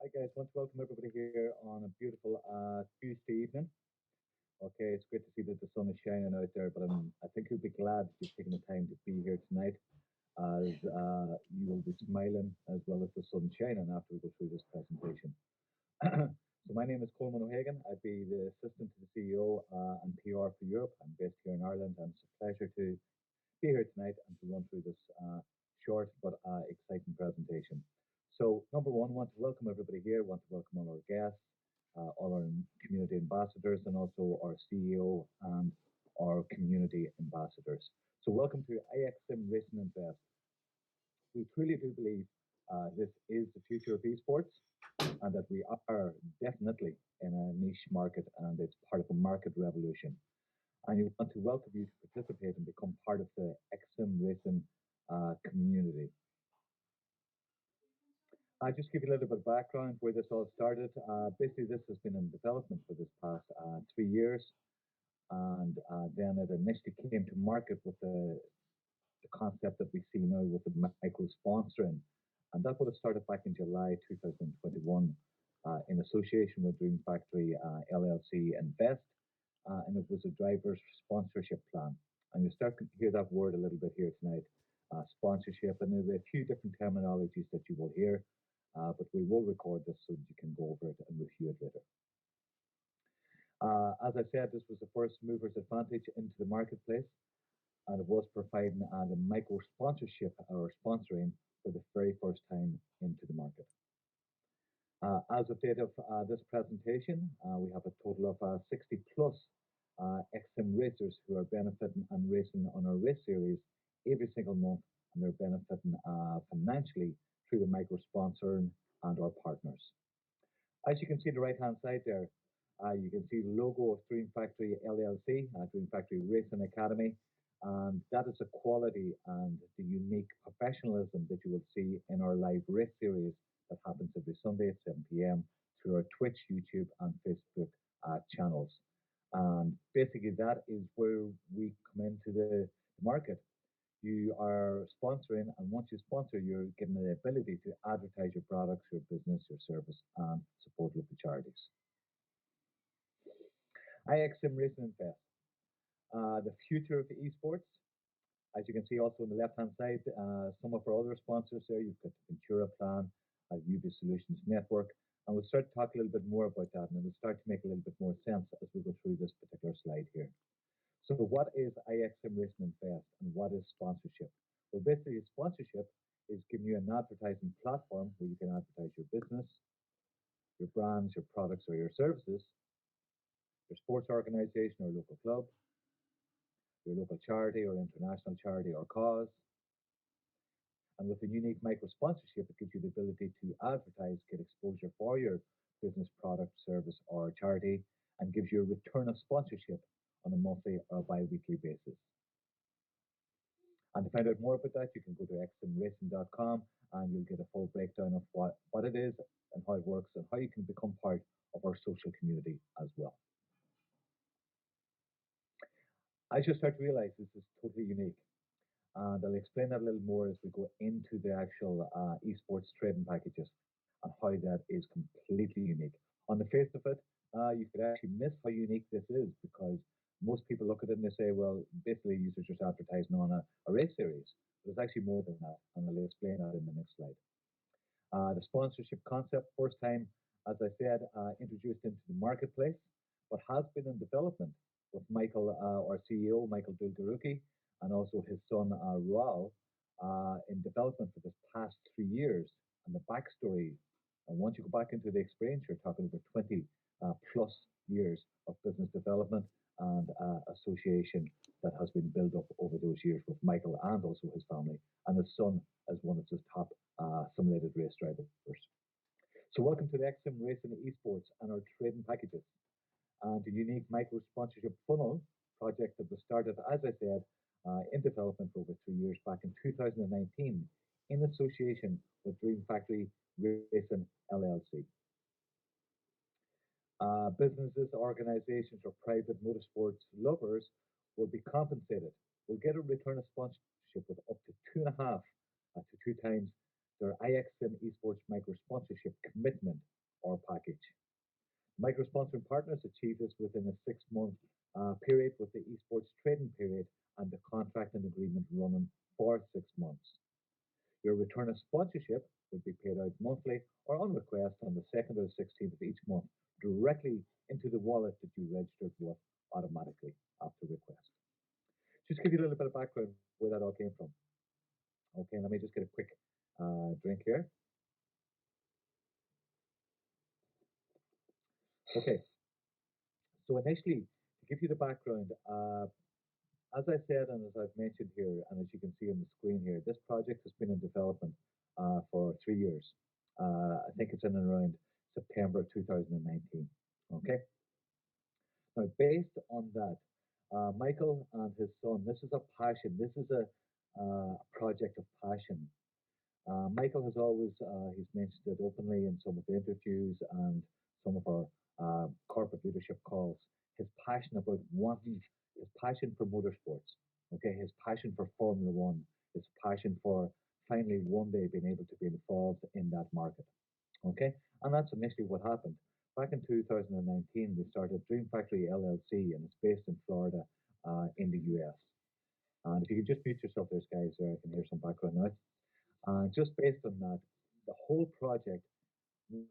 Hi guys, want to welcome everybody here on a beautiful Tuesday evening. Okay, it's great to see that the sun is shining out there, but I think you'll be glad that you've taken the time to be here tonight, as you will be smiling as well as the sun shining after we go through this presentation. So my name is Coleman O'Hagan. I'd be the assistant to the CEO and PR for Europe. I'm based here in Ireland, and it's a pleasure to be here tonight and to run through this short but exciting presentation. So, number one, want to welcome everybody here, want to welcome all our guests, all our community ambassadors, and also our CEO and our community ambassadors. So, welcome to IXM Racing Invest. We truly do believe this is the future of esports and that we are definitely in a niche market and it's part of a market revolution. And we want to welcome you to participate and become part of the XM Racing community. I'll just give you a little bit of background where this all started. Basically, this has been in development for this past 3 years, and then it initially came to market with the concept that we see now with the micro sponsoring, and that would have started back in July 2021 in association with Dream Factory LLC Invest, and it was a driver's sponsorship plan. And you start to hear that word a little bit here tonight, sponsorship, and there'll be a few different terminologies that you will hear. But we will record this so that you can go over it and review it later. As I said, this was the first mover's advantage into the marketplace, and it was providing the micro sponsorship or sponsoring for the very first time into the market. As of date of this presentation, we have a total of 60 plus XM racers who are benefiting and racing on our race series every single month, and they're benefiting financially through the micro sponsoring and our partners. As you can see on the right hand side there, you can see the logo of Dream Factory LLC, Dream Factory Racing Academy, and that is the quality and the unique professionalism that you will see in our live race series that happens every Sunday at 7 p.m. through our Twitch, YouTube, and Facebook channels. And basically, that is where we come into the market. You are sponsoring, and once you sponsor, you're given the ability to advertise your products, your business, your service, and support local charities. IXM Racing Invest, the future of esports. As you can see also on the left-hand side, some of our other sponsors there. You've got the Ventura Plan, UB Solutions Network, and we'll start to talk a little bit more about that, and it'll start to make a little bit more sense as we go through this particular slide here. So what is IXM Racing Invest and what is sponsorship? Well, basically sponsorship is giving you an advertising platform where you can advertise your business, your brands, your products or your services, your sports organization or local club, your local charity or international charity or cause. And with the unique micro sponsorship, it gives you the ability to advertise, get exposure for your business, product, service or charity, and gives you a return of sponsorship on a monthly or bi-weekly basis. And to find out more about that, you can go to xmracing.com and you'll get a full breakdown of what it is and how it works and how you can become part of our social community as well. As you start to realize, this is totally unique. And I'll explain that a little more as we go into the actual esports trading packages and how that is completely unique. On the face of it, you could actually miss how unique this is because most people look at it and they say, well, basically users just advertising on a race series. But it's actually more than that, and I'll explain that in the next slide. The sponsorship concept, first time, as I said, introduced into the marketplace, but has been in development with Michael, our CEO, Michael Dulgaruki, and also his son, Rual, in development for the past 3 years. And the backstory, and once you go back into the experience, you're talking over 20 plus years of business development and association that has been built up over those years with Michael and also his family, and his son as one of his top simulated race drivers. So welcome to the XM Racing Esports and our trading packages. And the unique micro sponsorship funnel project that was started, as I said, in development for over 3 years back in 2019 in association with Dream Factory Racing LLC. Businesses, organizations, or private motorsports lovers will be compensated, will get a return of sponsorship with up to 2.5 to 2 times their IXM Esports Micro Sponsorship Commitment or package. Micro sponsoring partners achieve this within a 6 month period, with the esports trading period and the contract and agreement running for 6 months. Your return of sponsorship would be paid out monthly or on request on the 2nd or the 16th of each month directly into the wallet that you registered with automatically after request. Just give you a little bit of background where that all came from. Okay, let me just get a quick drink here. Okay, so initially, to give you the background, as I said and as I've mentioned here, and as you can see on the screen here, this project has been in development for 3 years. I think it's in and around September 2019. Okay. Now, based on that, Michael and his son, this is a passion. This is a project of passion. Michael has always, he's mentioned it openly in some of the interviews and some of our corporate leadership calls, his passion about wanting, his passion for motorsports, okay, his passion for Formula One, his passion for finally one day being able to be involved in that market, okay, and that's initially what happened. Back in 2019, they started Dream Factory LLC, and it's based in Florida, in the US. And if you could just mute yourself there, guys, so I can hear some background noise. Just based on that, the whole project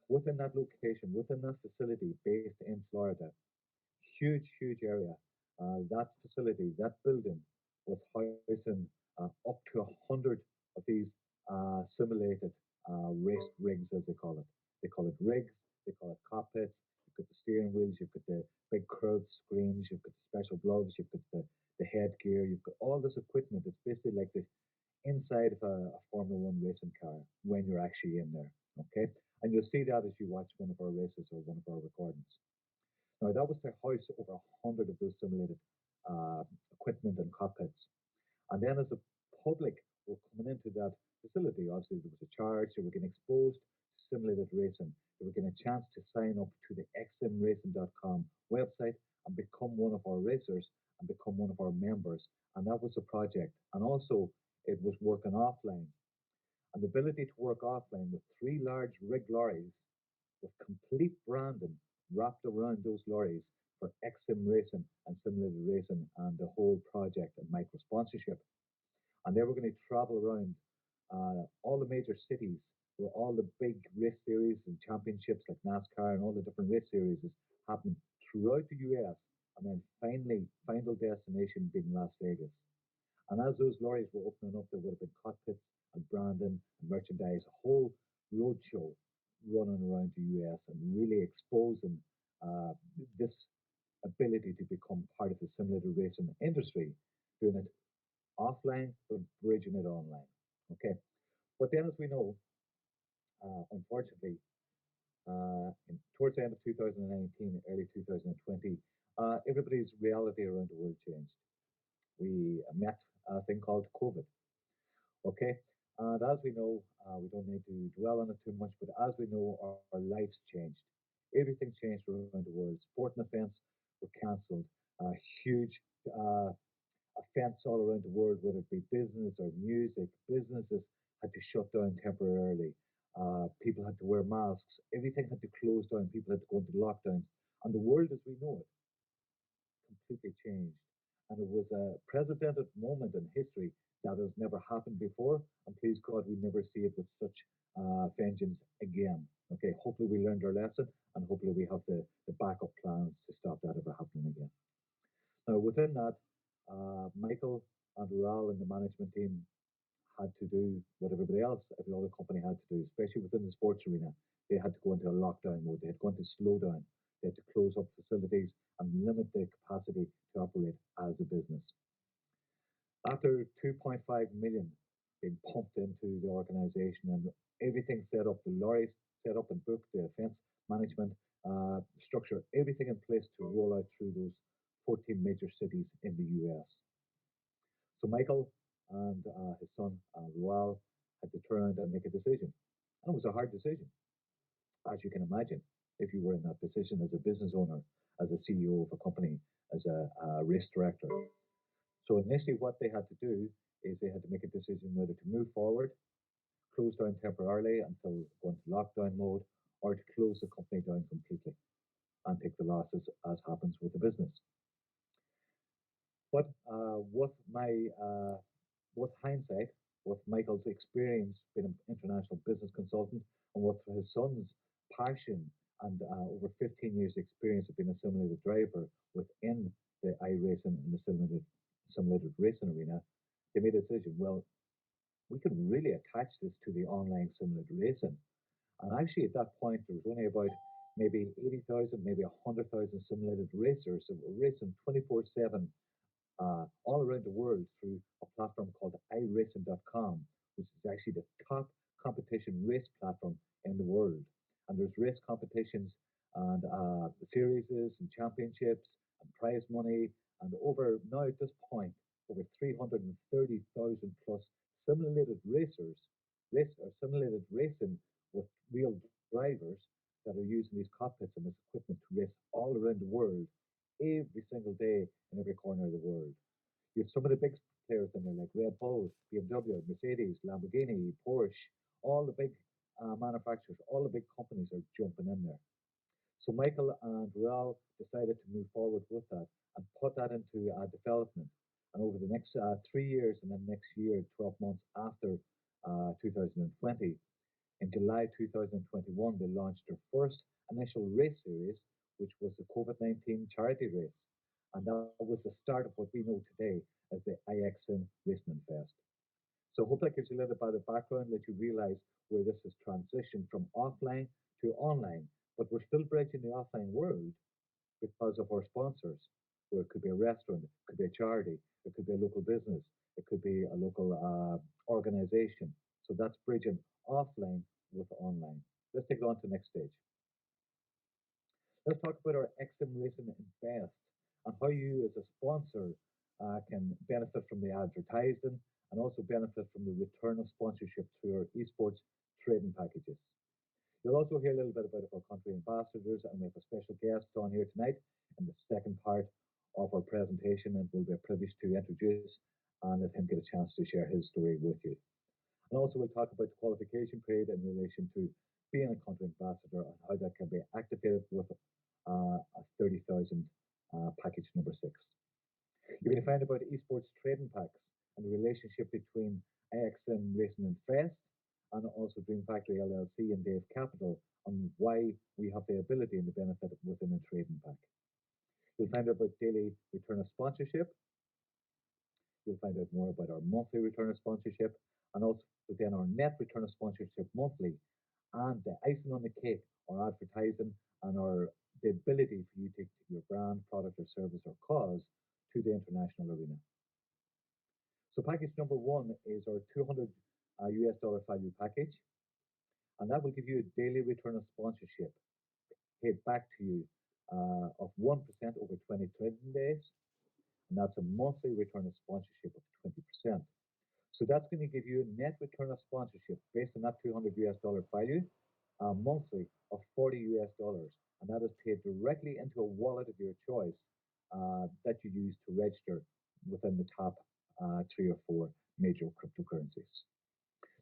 within that location, within that facility based in Florida, huge, huge area. That facility, that building was housing up to 100 of these simulated race rigs, as they call it. They call it rigs, they call it cockpits. You've got the steering wheels, you've got the big curved screens, you've got the special gloves, you've got the headgear, you've got all this equipment. It's basically like the inside of a Formula One racing car when you're actually in there. Okay, and you'll see that as you watch one of our races or one of our recordings. Now that was to house over 100 of those simulated uh, equipment and cockpits. And then as the public were coming into that facility, obviously there was a charge, they were getting exposed to simulated racing. They were getting a chance to sign up to the xmracing.com website and become one of our racers and become one of our members. And that was the project. And also it was working offline. And the ability to work offline with three large rig lorries with complete branding wrapped around those lorries for XM Racing and Simulated Racing and the whole project and micro sponsorship. And they were going to travel around all the major cities where all the big race series and championships like NASCAR and all the different race series is happening throughout the US. And then finally, final destination being Las Vegas. And as those lorries were opening up, there would have been cockpits and branding and merchandise, a whole roadshow running around the US and really exposing uh, this ability to become part of the simulator racing industry, doing it offline but bridging it online. Okay, but then as we know, unfortunately, towards the end of 2019, early 2020, everybody's reality around the world changed. We met a thing called COVID. Okay, and as we know, we don't need to dwell on it too much, but as we know, our lives changed. Everything changed around the world. Sporting events were cancelled. Huge uh, events all around the world, whether it be business or music, businesses had to shut down temporarily. People had to wear masks. Everything had to close down. People had to go into lockdowns. And the world as we know it completely changed. And it was a precedented moment in history that has never happened before. And please God, we never see it with such vengeance again. Okay, hopefully we learned our lesson and hopefully we have the backup plans to stop that ever happening again. Now, within that, Michael and Rural and the management team had to do what everybody else, every other company had to do, especially within the sports arena. They had to go into a lockdown mode. They had to go into slow down. They had to close up facilities and limit their capacity to operate as a business. After 2.5 million being pumped into the organization and everything set up, the lorries set up and booked, the events management structure, everything in place to roll out through those 14 major cities in the US. So Michael and his son Rual had to turn around and make a decision. And it was a hard decision, as you can imagine, if you were in that position as a business owner, as a CEO of a company, as a race director. So initially, what they had to do is they had to make a decision whether to move forward close down temporarily until going to lockdown mode, or to close the company down completely and take the losses as happens with the business. But with my with hindsight, with Michael's experience being an international business consultant, and with his son's passion and over 15 years' experience of being a simulated driver within the iRacing and the simulated racing arena, they made a decision. Well, we can really attach this to the online simulated racing. And actually, at that point, there was only about maybe 80,000, maybe 100,000 simulated racers that were racing 24/7 all around the world through a platform called iRacing.com, which is actually the top competition race platform in the world. And there's race competitions and series and championships and prize money, and over now at this point, over 330,000 plus simulated racers, simulated racing with real drivers that are using these cockpits and this equipment to race all around the world every single day in every corner of the world. You have some of the big players in there, like Red Bull, BMW, Mercedes, Lamborghini, Porsche, all the big manufacturers, all the big companies are jumping in there. So Michael and Raul decided to move forward with that and put that into development. And over the next 3 years and then next year, 12 months after 2020, in July 2021, they launched their first initial race series, which was the COVID-19 charity race. And that was the start of what we know today as the IXM Racing Fest. So hopefully that gives you a little bit of background, that you realize where this has transitioned from offline to online. But we're still bridging the offline world because of our sponsors, where it could be a restaurant, it could be a charity, it could be a local business, it could be a local organization. So that's bridging offline with online. Let's take it on to the next stage. Let's talk about our XM Racing Invest and how you as a sponsor can benefit from the advertising and also benefit from the return of sponsorship through our esports trading packages. You'll also hear a little bit about our country ambassadors, and we have a special guest on here tonight in the second part of our presentation, and we'll be privileged to introduce and let him get a chance to share his story with you. And also we'll talk about the qualification period in relation to being a country ambassador and how that can be activated with a 30,000 package number 6. You're going to find about esports trading packs and the relationship between IXM Racing and Fest and also Dream Factory LLC and Dave Capital on why we have the ability and the benefit within a trading pack. You'll find out about daily return of sponsorship. You'll find out more about our monthly return of sponsorship and also then our net return of sponsorship monthly, and the icing on the cake, our advertising and our the ability for you to take your brand, product or service or cause to the international arena. So package number 1 is our 200 US dollar value package, and that will give you a daily return of sponsorship paid back to you of 1% over 20 trading days, and that's a monthly return of sponsorship of 20%. So that's going to give you a net return of sponsorship based on that 200 US dollar value monthly of 40 US dollars, and that is paid directly into a wallet of your choice that you use to register within the top 3 or 4 major cryptocurrencies.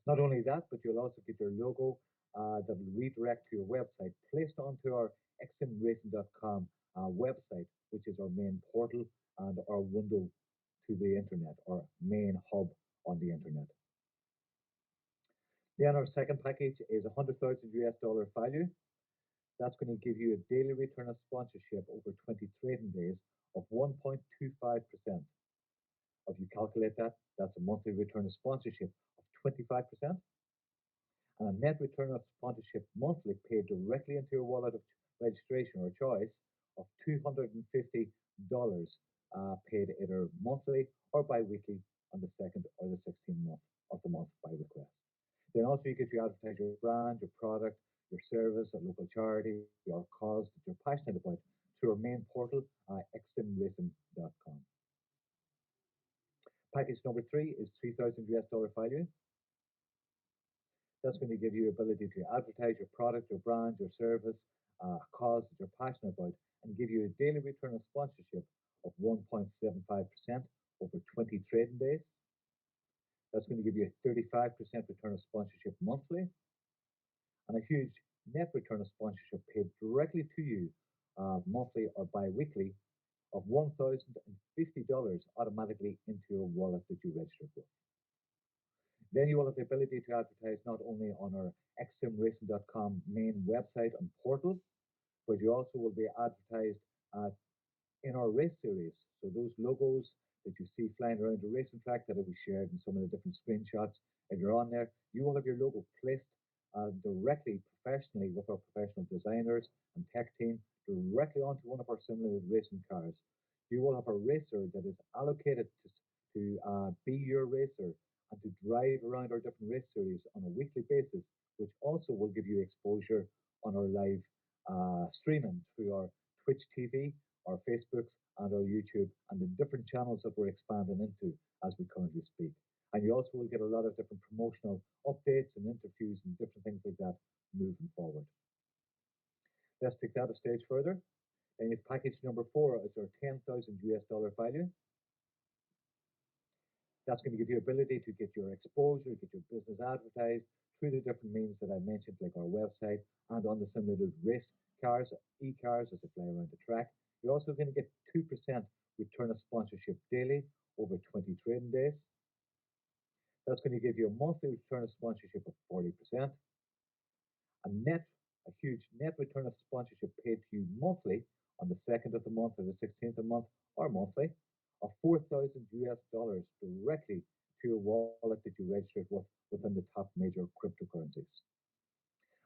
Not only that, but you'll also get your logo that will redirect to your website placed onto our xmracing.com website, which is our main portal and our window to the internet, our main hub on the internet. Then our second package is 100,000 US dollar value. That's going to give you a daily return of sponsorship over 20 trading days of 1.25%. If you calculate that, that's a monthly return of sponsorship of 25%, and a net return of sponsorship monthly paid directly into your wallet of registration or choice of $250 paid either monthly or bi-weekly on the 2nd or the 16th month of the month by request. Then also you get to advertise your brand, your product, your service, a local charity, your cause that you're passionate about through our main portal, xmracing.com. Package number 3 is 3,000 US dollar value. That's going to give you ability to advertise your product, your brand, your service, cause that you're passionate about, and give you a daily return of sponsorship of 1.75% over 20 trading days. That's going to give you a 35% return of sponsorship monthly and a huge net return of sponsorship paid directly to you monthly or bi-weekly of $1,050 automatically into your wallet that you registered with. Then you will have the ability to advertise not only on our xsimracing.com main website and portal, but you also will be advertised uh, in our race series. So those logos that you see flying around the racing track that we shared in some of the different screenshots, and you're on there, you will have your logo placed directly professionally with our professional designers and tech team directly onto one of our simulated racing cars. You will have a racer that is allocated to be your racer and to drive around our different race series on a weekly basis, which also will give you exposure on our live streaming through our Twitch TV, our Facebooks, and our YouTube, and the different channels that we're expanding into as we currently speak. And you also will get a lot of different promotional updates and interviews and different things like that moving forward. Let's take that a stage further. And if package number 4 is our 10,000 US dollar value, that's going to give you ability to get your exposure, get your business advertised through the different means that I mentioned, like our website and on the simulated race cars, e-cars as they fly around the track. You're also going to get 2% return of sponsorship daily over 20 trading days. That's going to give you a monthly return of sponsorship of 40%. A huge net return of sponsorship paid to you monthly on the 2nd of the month or the 16th of the month or monthly of 4,000 US dollars directly to your wallet that you registered with within the top major cryptocurrencies.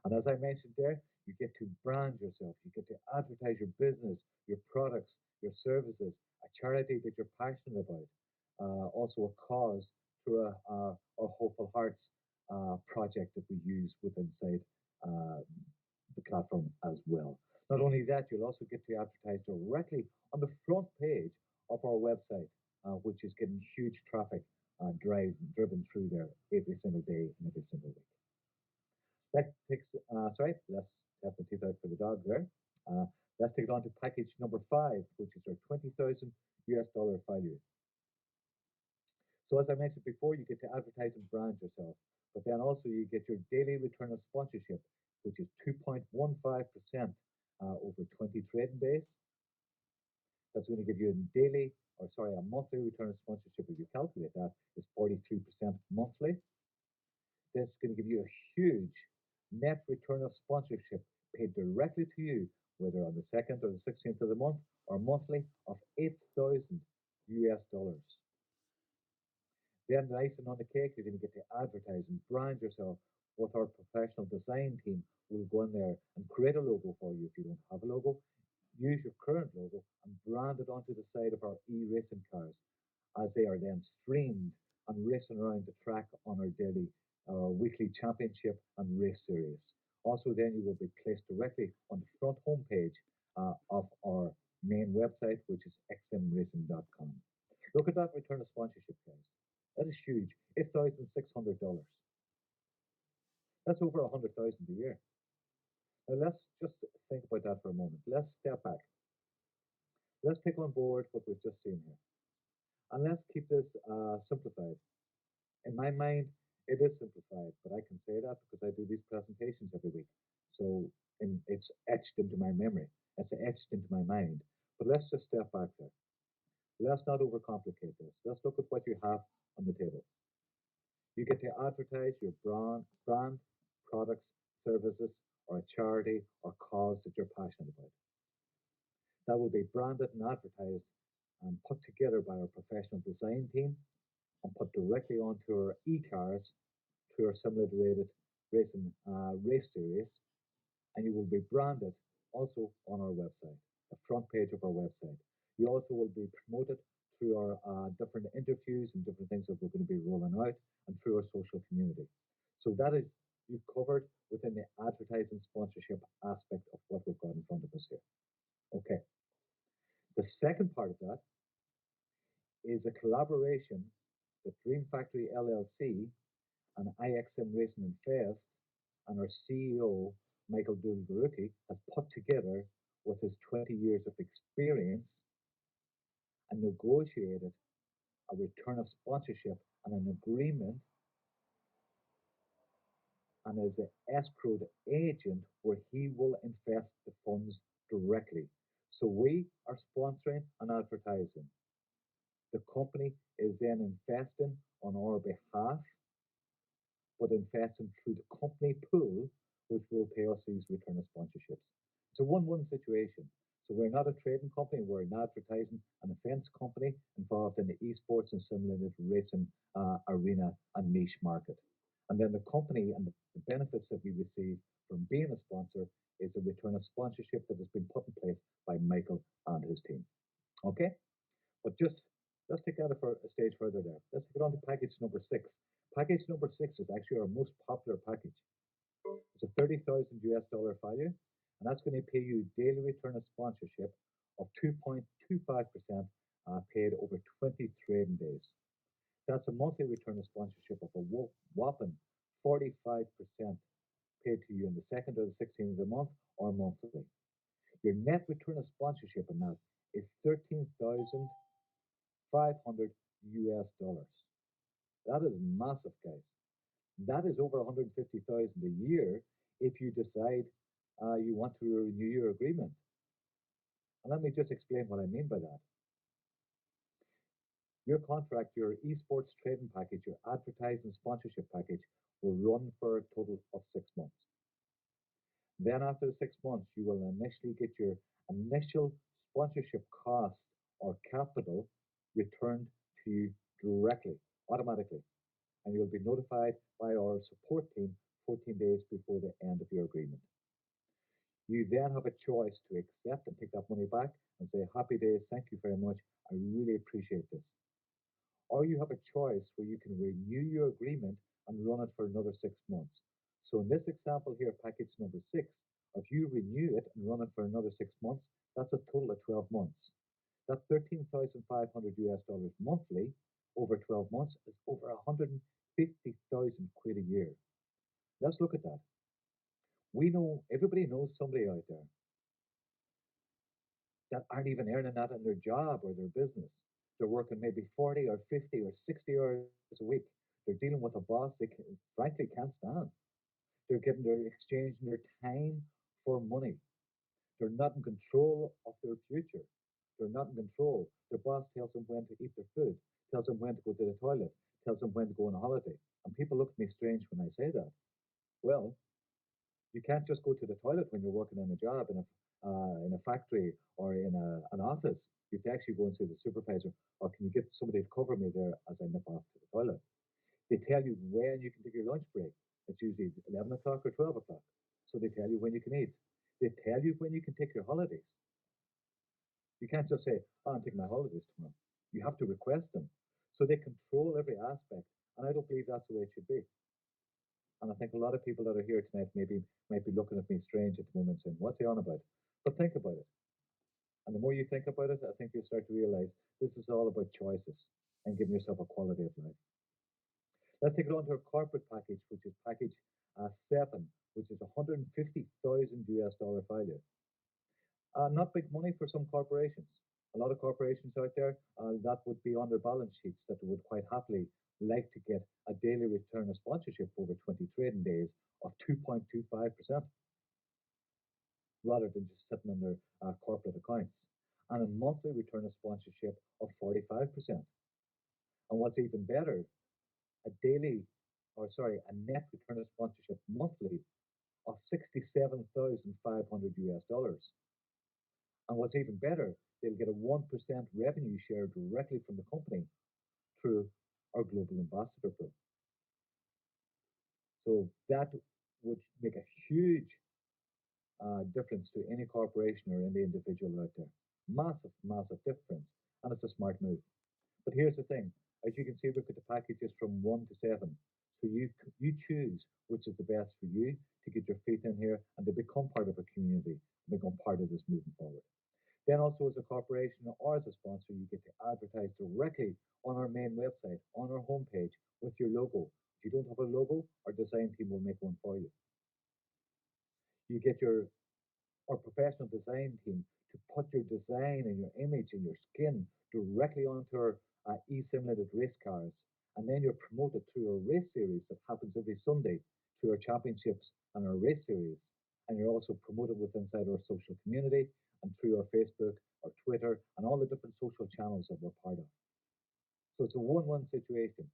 And as I mentioned there, you get to brand yourself, you get to advertise your business, your products, your services, a charity that you're passionate about, also a cause through a Hopeful Hearts project that we use within inside uh, the platform as well. Not only that, you'll also get to advertise directly on the front page of our website, which is getting huge traffic driven through there every single day and every single week. That takes, sorry, let's test the teeth out for the dog there. Uh, let's take it on to package number 5, which is our 20,000 US dollar value. So as I mentioned before, you get to advertise and brand yourself, but then also you get your daily return of sponsorship, which is 2.15% over 20 trading days. That's going to give you a monthly return of sponsorship. If you calculate that, is 43% monthly. That's going to give you a huge net return of sponsorship paid directly to you, whether on the 2nd or the 16th of the month or monthly, of 8,000 US dollars. Then the icing on the cake, you're going to get to advertise and brand yourself with our professional design team. Will go in there and create a logo for you if you don't have a logo. Use your current logo and brand it onto the side of our e-racing cars as they are then streamed and racing around the track on our weekly championship and race series. Also, then you will be placed directly on the front homepage of our main website, which is xsimracing.com. Look at that return of sponsorship, guys. That is huge. $8,600. That's over 100,000 a year. Now let's just think about that for a moment. Let's step back. Let's take on board what we've just seen here. And let's keep this simplified. In my mind, it is simplified, but I can say that because I do these presentations every week. So it's etched into my memory. It's etched into my mind. But let's just step back there. Let's not overcomplicate this. Let's look at what you have on the table. You get to advertise your brand, products, services, or a charity or cause that you're passionate about. That will be branded and advertised and put together by our professional design team and put directly onto our e-cars through our simulated racing race series, and you will be branded also on our website, the front page of our website. You also will be promoted through our different interviews and different things that we're going to be rolling out and through our social community. So that is you've covered within the advertising sponsorship aspect of what we've got in front of us here. Okay. The second part of that is a collaboration that Dream Factory LLC and IXM Racing and Fest and our CEO, Michael Dulgaruki, has put together with his 20 years of experience and negotiated a return of sponsorship and an agreement and is an escrowed agent where he will invest the funds directly. So we are sponsoring and advertising. The company is then investing on our behalf, but investing through the company pool, which will pay us these return of sponsorships. It's a one-one situation. So we're not a trading company, we're an advertising and events company involved in the esports and simulated racing arena and niche market. And then the company and the benefits that we receive from being a sponsor is a return of sponsorship that has been put in place by Michael and his team. Okay? But just let's take that for a stage further there. Let's take it on to package number six. Package number six is actually our most popular package. It's a 30,000 US dollar value, and that's going to pay you daily return of sponsorship of 2.25% paid over 20 trading days. That's a monthly return of sponsorship of a whopping 45% paid to you in the second or the 16th of the month or monthly. Your net return of sponsorship on that is 13,500 US dollars. That is massive, guys. That is over 150,000 a year if you decide you want to renew your agreement. And let me just explain what I mean by that. Your contract, your esports trading package, your advertising sponsorship package will run for a total of 6 months. Then after the 6 months, you will initially get your initial sponsorship cost or capital returned to you directly, automatically. And you'll be notified by our support team 14 days before the end of your agreement. You then have a choice to accept and take that money back and say, happy days, thank you very much, I really appreciate this. Or you have a choice where you can renew your agreement and run it for another 6 months. So in this example here, package number six, if you renew it and run it for another 6 months, that's a total of 12 months. That 13,500 US dollars monthly over 12 months is over 150,000 quid a year. Let's look at that. We know, everybody knows somebody out there that aren't even earning that in their job or their business. They're working maybe 40 or 50 or 60 hours a week. They're dealing with a boss they frankly can't stand. They're exchanging their time for money. They're not in control of their future. They're not in control. Their boss tells them when to eat their food, tells them when to go to the toilet, tells them when to go on a holiday. And people look at me strange when I say that. Well, you can't just go to the toilet when you're working in a job in a factory or in an office. You have to actually go and say to the supervisor, or can you get somebody to cover me there as I nip off to the toilet? They tell you when you can take your lunch break. It's usually 11 o'clock or 12 o'clock. So they tell you when you can eat. They tell you when you can take your holidays. You can't just say, oh, I'm taking my holidays tomorrow. You have to request them. So they control every aspect. And I don't believe that's the way it should be. And I think a lot of people that are here tonight maybe might be looking at me strange at the moment saying, what's he on about? But think about it. And the more you think about it, I think you'll start to realize this is all about choices and giving yourself a quality of life. Let's take it on to our corporate package, which is package seven, which is 150,000 US dollar value. Not big money for some corporations. A lot of corporations out there that would be on their balance sheets that would quite happily like to get a daily return of sponsorship over 20 trading days of 2.25% rather than just sitting on their corporate accounts, and a monthly return of sponsorship of 45%. And what's even better, a daily, or sorry, a net return of sponsorship monthly of 67,500 US dollars. And what's even better, they'll get a 1% revenue share directly from the company through our global ambassador program. So that would make a huge difference to any corporation or any individual out there. Massive, massive difference. And it's a smart move. But here's the thing. As you can see, we've got the packages from 1 to 7. So you choose which is the best for you to get your feet in here and to become part of a community, become part of this moving forward. Then also as a corporation or as a sponsor, you get to advertise directly on our main website, on our homepage with your logo. If you don't have a logo, our design team will make one for you. You get our professional design team to put your design and your image and your skin directly onto our e-simulated race cars And then you're promoted through a race series that happens every Sunday through our championships and our race series. And you're also promoted with inside our social community and through our Facebook, our Twitter, and all the different social channels that we're part of. So it's a one-one situation.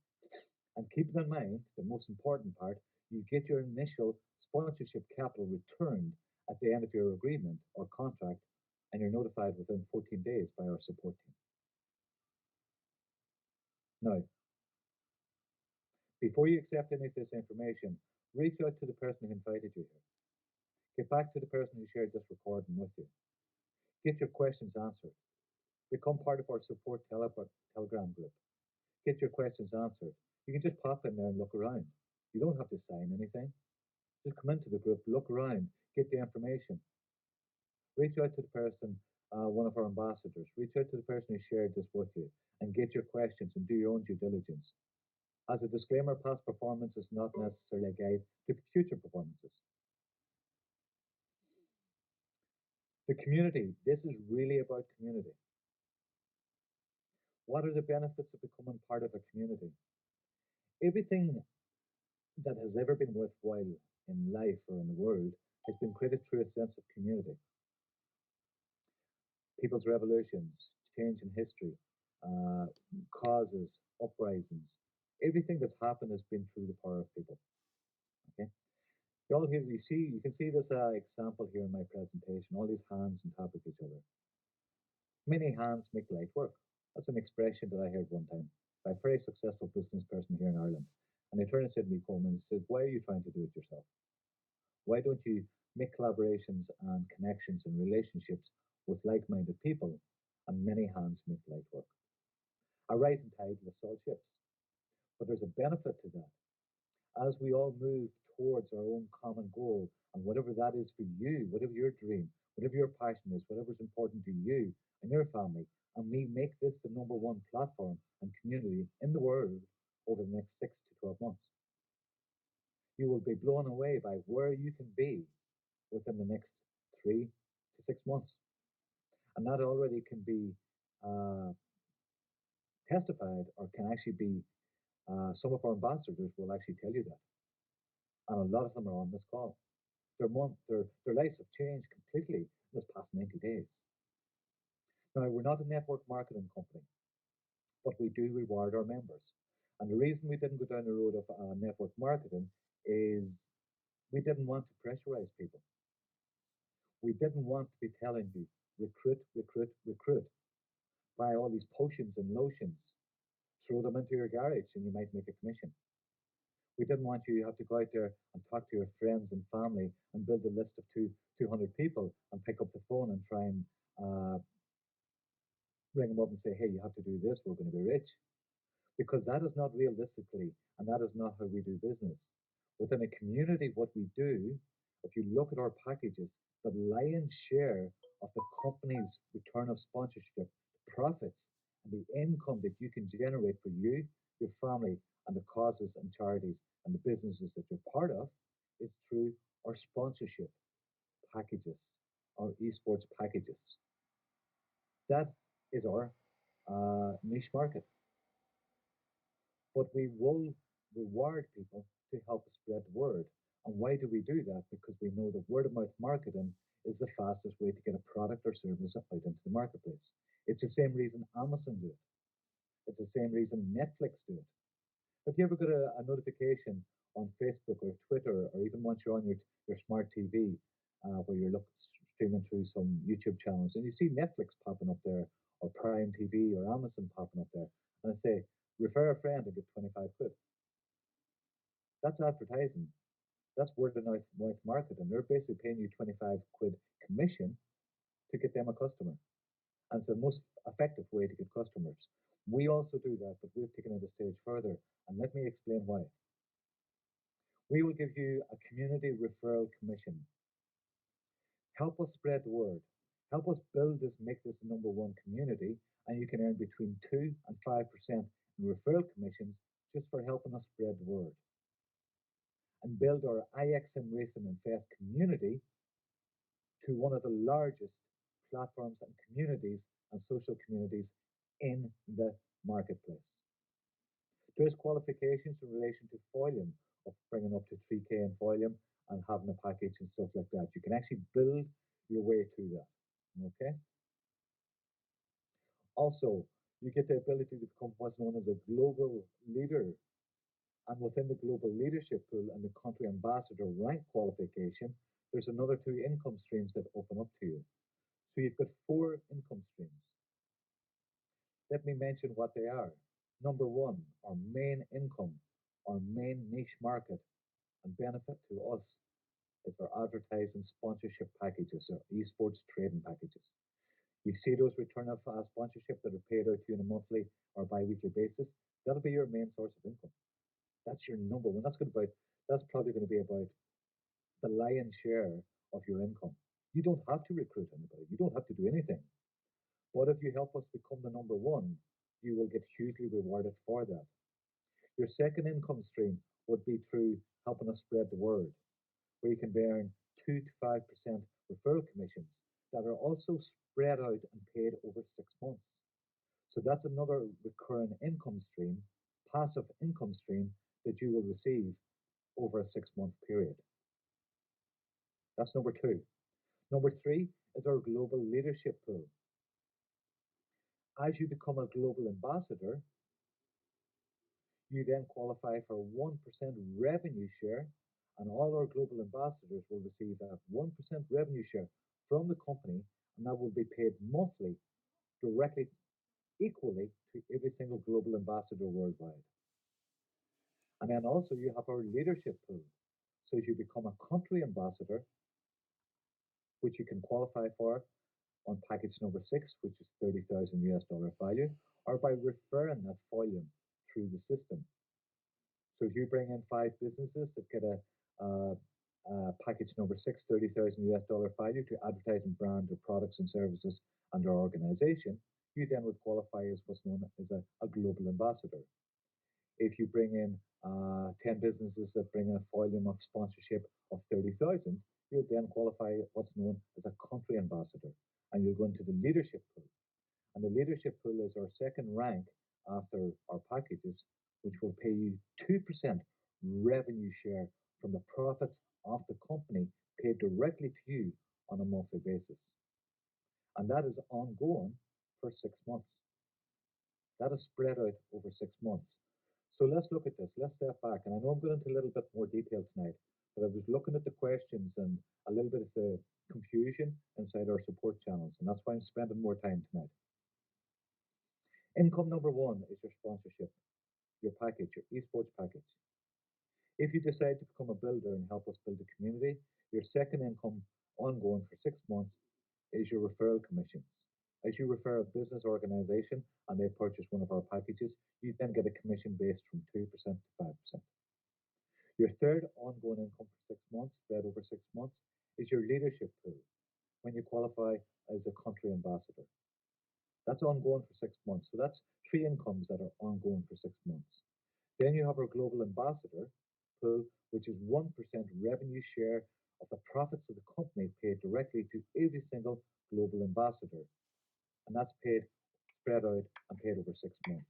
And keep in mind, the most important part, you get your initial sponsorship capital returned at the end of your agreement or contract, and you're notified within 14 days by our support team. Now, before you accept any of this information, reach out to the person who invited you here. Get back to the person who shared this recording with you. Get your questions answered. Become part of our support Telegram group. Get your questions answered. You can just pop in there and look around. You don't have to sign anything. Just come into the group, look around, get the information. Reach out to the person, one of our ambassadors. Reach out to the person who shared this with you and get your questions and do your own due diligence. As a disclaimer, past performance is not necessarily a guide to future performances. The community. This is really about community. What are the benefits of becoming part of a community? Everything that has ever been worthwhile in life or in the world has been created through a sense of community. People's revolutions, change in history, uh, causes, uprisings, everything that's happened has been through the power of people. Okay, you all here, you can see this example here in my presentation. All these hands on top of each other. Many hands make light work. That's an expression that I heard one time by a very successful business person here in Ireland. And he turned and said to me, Coleman, he said, "Why are you trying to do it yourself? Why don't you make collaborations and connections and relationships with like-minded people? And many hands make light work. A rising tide lifts all ships. But there's a benefit to that. As we all move towards our own common goal, and whatever that is for you, whatever your dream, whatever your passion is, whatever's important to you and your family, and we make this the number one platform and community in the world over the next 6 to 12 months, you will be blown away by where you can be within the next 3 to 6 months. And that already can be uh, testified or can actually be, some of our ambassadors will actually tell you that. And a lot of them are on this call. Their lives have changed completely in this past 90 days. Now, we're not a network marketing company, but we do reward our members. And the reason we didn't go down the road of network marketing is we didn't want to pressurize people. We didn't want to be telling you, recruit, recruit, recruit, buy all these potions and lotions, throw them into your garage and you might make a commission. We didn't want you to have to go out there and talk to your friends and family and build a list of 200 people and pick up the phone and try and uh, ring them up and say, hey, you have to do this, we're going to be rich. Because that is not realistically, and that is not how we do business. Within a community, what we do, if you look at our packages, the lion's share of the company's return of sponsorship, the profits, and the income that you can generate for you, your family, and the causes and charities and the businesses that you're part of is through our sponsorship packages, our esports packages. That is our niche market. But we will reward people to help spread the word. And why do we do that? Because we know that word of mouth marketing is the fastest way to get a product or service out into the marketplace. It's the same reason Amazon do it. It's the same reason Netflix do it. Have you ever got a notification on Facebook or Twitter, or even once you're on your smart TV, where you're streaming through some YouTube channels, and you see Netflix popping up there, or Prime TV, or Amazon popping up there, and I say, refer a friend and get 25 quid. That's advertising. That's word of mouth marketing. They're basically paying you 25 quid commission to get them a customer. And it's the most effective way to get customers. We also do that, but we've taken it a stage further. And let me explain why. We will give you a community referral commission. Help us spread the word. Help us build this, make this the number one community, and you can earn between 2 and 5% in referral commissions just for helping us spread the word and build our IXM Racing and Fest community to one of the largest platforms and communities and social communities in the marketplace. There's qualifications in relation to folium, of bringing up to 3K in folium and having a package and stuff like that. You can actually build your way through that. Okay. Also, you get the ability to become what's known as a global leader. And within the global leadership pool and the country ambassador rank qualification, there's another two income streams that open up to you. So you've got four income streams. Let me mention what they are. Number one, our main income, our main niche market and benefit to us is our advertising sponsorship packages or esports trading packages. You see those return of sponsorship that are paid out to you on a monthly or bi-weekly basis. That'll be your main source of income. That's your number one. That's probably going to be about the lion's share of your income. You don't have to recruit anybody. You don't have to do anything. But if you help us become the number one, you will get hugely rewarded for that. Your second income stream would be through helping us spread the word, where you can earn 2 to 5% referral commissions that are also spread out and paid over 6 months. So that's another recurring income stream, passive income stream that you will receive over a 6 month period. That's number two. Number three is our global leadership pool. As you become a global ambassador, you then qualify for 1% revenue share, and all our global ambassadors will receive that 1% revenue share from the company, and that will be paid monthly directly, equally to every single global ambassador worldwide. And then also you have our leadership pool. So as you become a country ambassador, which you can qualify for on package number six, which is 30,000 US dollar value, or by referring that volume through the system. So if you bring in five businesses that get uh, package number six, 30,000 US dollar value to advertise and brand their products and services and their organization, you then would qualify as what's known as a global ambassador. If you bring in 10 businesses that bring in a volume of sponsorship of 30,000, you'll then qualify what's known as a country ambassador. And you'll go into the leadership pool. And the leadership pool is our second rank after our packages, which will pay you 2% revenue share from the profits of the company paid directly to you on a monthly basis. And that is ongoing for 6 months. That is spread out over 6 months. So let's look at this. Let's step back. And I know I'm going into a little bit more detail tonight, but I was looking at the questions and a little bit of the confusion inside our support channels. And that's why I'm spending more time tonight. Income number one is your sponsorship, your package, your esports package. If you decide to become a builder and help us build a community, your second income ongoing for 6 months is your referral commissions. As you refer a business organization and they purchase one of our packages, you then get a commission based from 2% to 5%. Your third ongoing income for 6 months, spread over 6 months, is your leadership pool when you qualify as a country ambassador. That's ongoing for 6 months. So that's three incomes that are ongoing for 6 months. Then you have our global ambassador pool, which is 1% revenue share of the profits of the company paid directly to every single global ambassador. And that's paid, spread out, and paid over 6 months.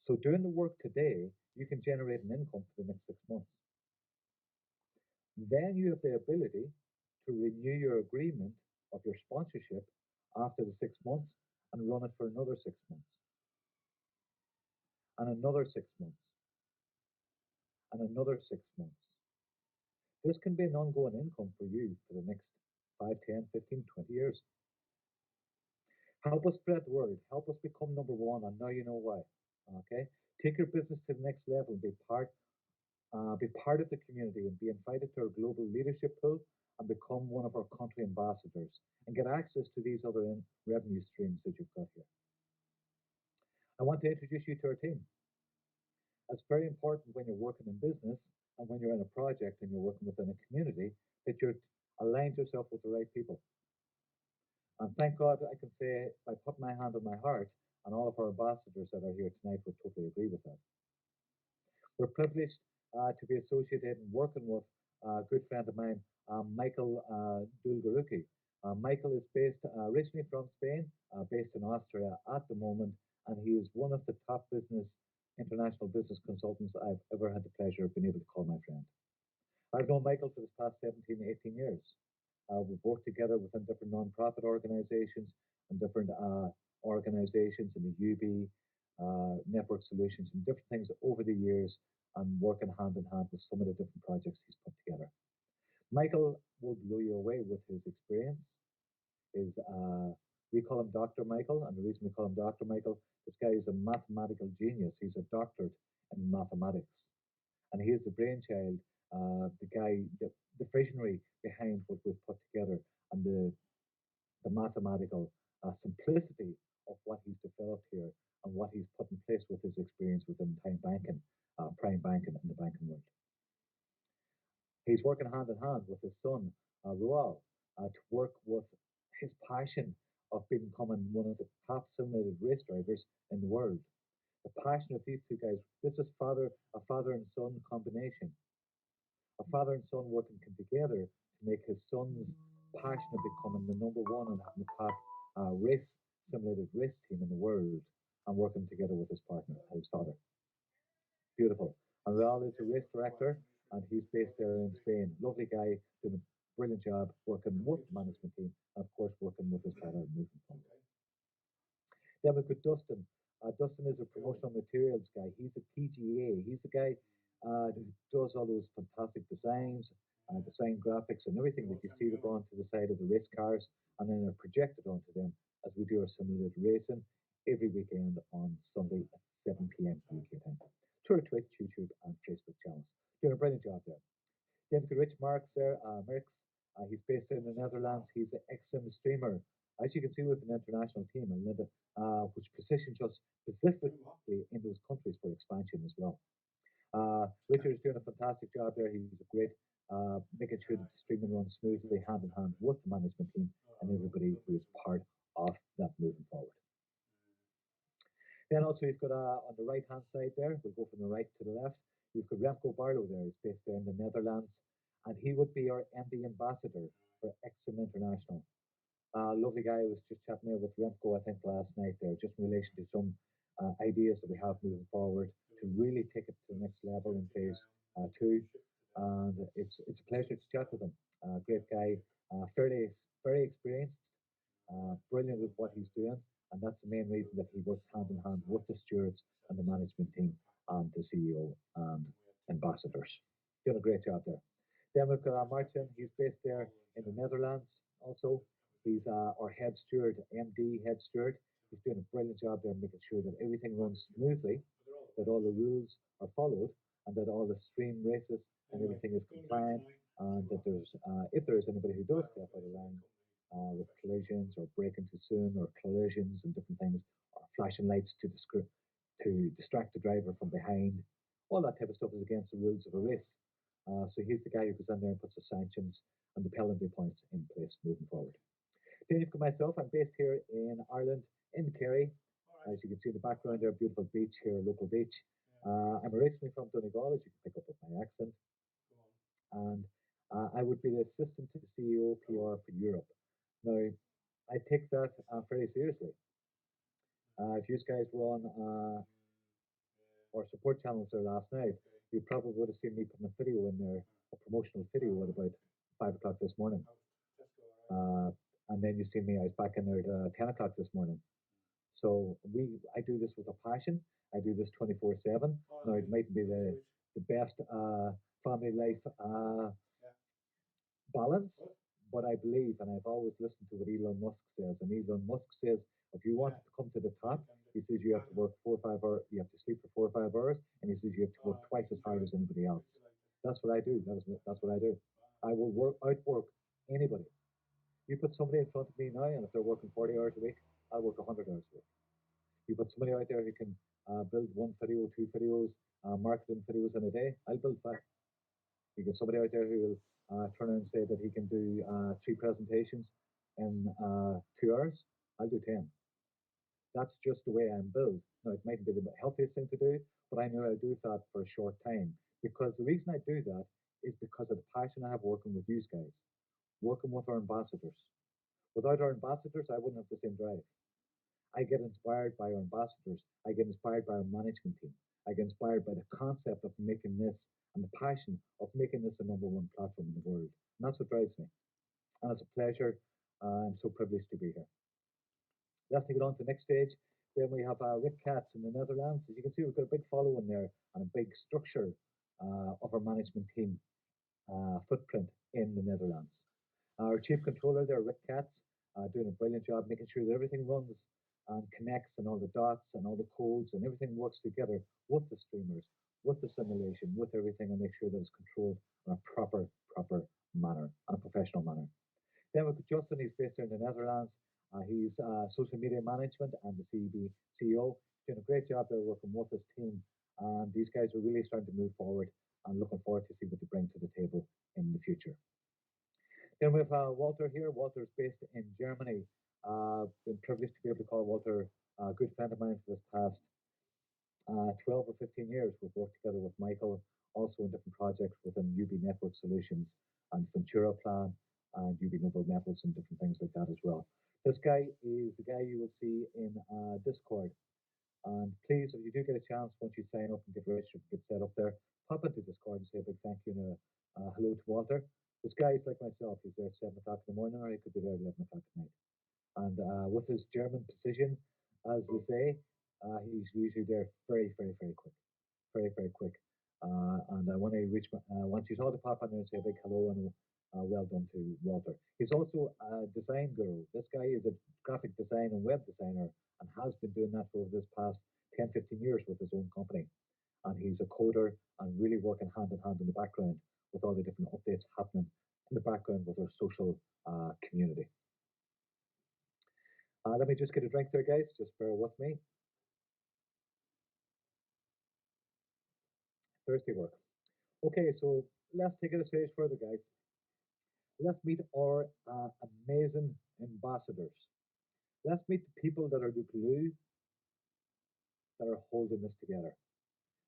So doing the work today, you can generate an income for the next 6 months. Then you have the ability to renew your agreement of your sponsorship after the 6 months and run it for another 6 months, and another 6 months, and another 6 months. This can be an ongoing income for you for the next 5, 10, 15, 20 years. Help us spread the word. Help us become number one, and now you know why. Okay? Take your business to the next level. Be part of the community and be invited to our global leadership pool and become one of our country ambassadors and get access to these other revenue streams that you've got here. I want to introduce you to our team. It's very important when you're working in business and when you're in a project and you're working within a community that you're aligned yourself with the right people. And thank God I can say I put my hand on my heart, and all of our ambassadors that are here tonight would totally agree with that. We're privileged to be associated and working with a good friend of mine, Michael Dulgaruki. Michael is based originally from Spain, based in Austria at the moment, and he is one of the top business international business consultants I've ever had the pleasure of being able to call my friend. I've known Michael for this past 17, 18 years. We've worked together within different non-profit organizations and different organizations in the UB, Network Solutions, and different things over the years, and working hand in hand with some of the different projects he's put together. Michael will blow you away with his experience. Is We call him Dr. Michael, and the reason we call him Dr. Michael, this guy is a mathematical genius. He's a doctorate in mathematics, and he is the brainchild, the guy, the visionary behind what we've put together, and the mathematical simplicity of what he's developed here and what he's put in place with his experience within time banking, prime banking, and the banking world. He's working hand in hand with his son, Rual, to work with his passion of becoming one of the top simulated race drivers in the world. The passion of these two guys, this is a father and son combination. A father and son working together to make his son's passion of becoming the number one and having the top race simulated race team in the world, and working together with his partner, his father. Beautiful. And Raul is a race director, and he's based there in Spain. Lovely guy, doing a brilliant job working with the management team, and of course working with his father moving forward. Then we've got Dustin. Dustin is a promotional materials guy. He's a TGA. He's the guy who does all those fantastic designs, design graphics, and everything that you see that go onto the side of the race cars, and then are projected onto them as we do our simulated racing every weekend on Sunday at 7 p.m. UK time. Through our Twitch, YouTube, and Facebook channels. Doing a brilliant job there. Then we've got Rich Marks there, Merckx. He's based in the Netherlands. He's an ex-sim streamer. As you can see, with an international team, which positions us specifically in those countries for expansion as well. Richard is doing a fantastic job there. He's a great, making sure that the streaming runs smoothly hand in hand with the management team and everybody who is part of that moving forward. Then also you've got on the right hand side there, we'll go from the right to the left. You've got Remco Barlow there. He's based there in the Netherlands, and he would be our MD ambassador for Exim International. Lovely guy. I was just chatting there with Remco, I think, last night there, just in relation to some ideas that we have moving forward to really take it to the next level in phase two. And it's a pleasure to chat with him. Great guy, fairly very experienced, brilliant with what he's doing, and that's the main reason that he works hand in hand with the stewards and the management team and the CEO and ambassadors. Doing a great job there. Then we've got Martin. He's based there in the Netherlands also. He's our head steward, MD head steward. He's doing a brilliant job there, making sure that everything runs smoothly, that all the rules are followed, and that all the stream races and everything is compliant, and that if there is anybody who does step out of line with collisions or braking too soon or collisions and different things, or flashing lights to distract the driver from behind, all that type of stuff is against the rules of a race. So he's the guy who goes in there and puts the sanctions and the penalty points in place moving forward. Then you've got myself. I'm based here in Ireland, in Kerry. As you can see in the background there, beautiful beach here, local beach. I'm originally from Donegal, as you can pick up with my accent. And I would be the assistant to the CEO PR for Europe. Now, I take that very seriously. If you guys were on our support channels there last night, you probably would have seen me putting a video in there, a promotional video at about 5 o'clock this morning. And then you see me, I was back in there at 10 o'clock this morning. So I do this with a passion. I do this 24/7. Now, it might be the best family life balance, but I believe, and I've always listened to what Elon Musk says, and Elon Musk says, if you want to come to the top, he says you have to work 4 or 5 hours, you have to sleep for 4 or 5 hours, and he says you have to work twice as hard as anybody else. That's what I do. That's what I do. I will outwork anybody. You put somebody in front of me now, and if they're working 40 hours a week, I'll work 100 hours a week. You put somebody out there who can build one video, two videos, marketing videos in a day, I'll build five. You get somebody out there who will turn around and say that he can do three presentations in 2 hours, I'll do 10. That's just the way I'm built. Now, it mightn't be the healthiest thing to do, but I know I'll do that for a short time. Because the reason I do that is because of the passion I have working with you guys, working with our ambassadors. Without our ambassadors, I wouldn't have the same drive. I get inspired by our ambassadors. I get inspired by our management team. I get inspired by the concept of making this and the passion of making this the number one platform in the world. And that's what drives me. And it's a pleasure. I'm so privileged to be here. Let's take it on to the next stage. Then we have Rick Katz in the Netherlands. As you can see, we've got a big following there and a big structure of our management team footprint in the Netherlands. Our chief controller there, Rick Katz, doing a brilliant job making sure that everything runs and connects and all the dots and all the codes and everything works together with the streamers, with the simulation, with everything, and make sure that it's controlled in a proper manner, and a professional manner. Then we've got Justin, he's based here in the Netherlands. He's social media management and the CEB CEO. Doing a great job there working with his team. And these guys are really starting to move forward and looking forward to see what they bring to the table in the future. Then we have Walter here. Walter is based in Germany. Been privileged to be able to call Walter a good friend of mine for this past 12 or 15 years. We've worked together with Michael, also in different projects within UB Network Solutions and Ventura Plan and UB Noble Metals and different things like that as well. This guy is the guy you will see in Discord. And please, if you do get a chance, once you sign up and get registered, get set up there, pop into Discord and say a big thank you and hello to Walter. This guy is like myself. He's there at 7 o'clock in the morning, or he could be there at 11 o'clock at night. And with his German precision, as we say, he's usually there very quick. Very quick. And I want to reach, once you saw the pop on there and say a big hello and well done to Walter. He's also a design guru. This guy is a graphic design and web designer and has been doing that for this past 10, 15 years with his own company. And he's a coder and really working hand in hand in the background with all the different updates happening in the background with our social community. Let me just get a drink there, guys. Just bear with me. Thirsty work. Okay, so let's take it a stage further, guys. Let's meet our amazing ambassadors. Let's meet the people that are the glue that are holding this together.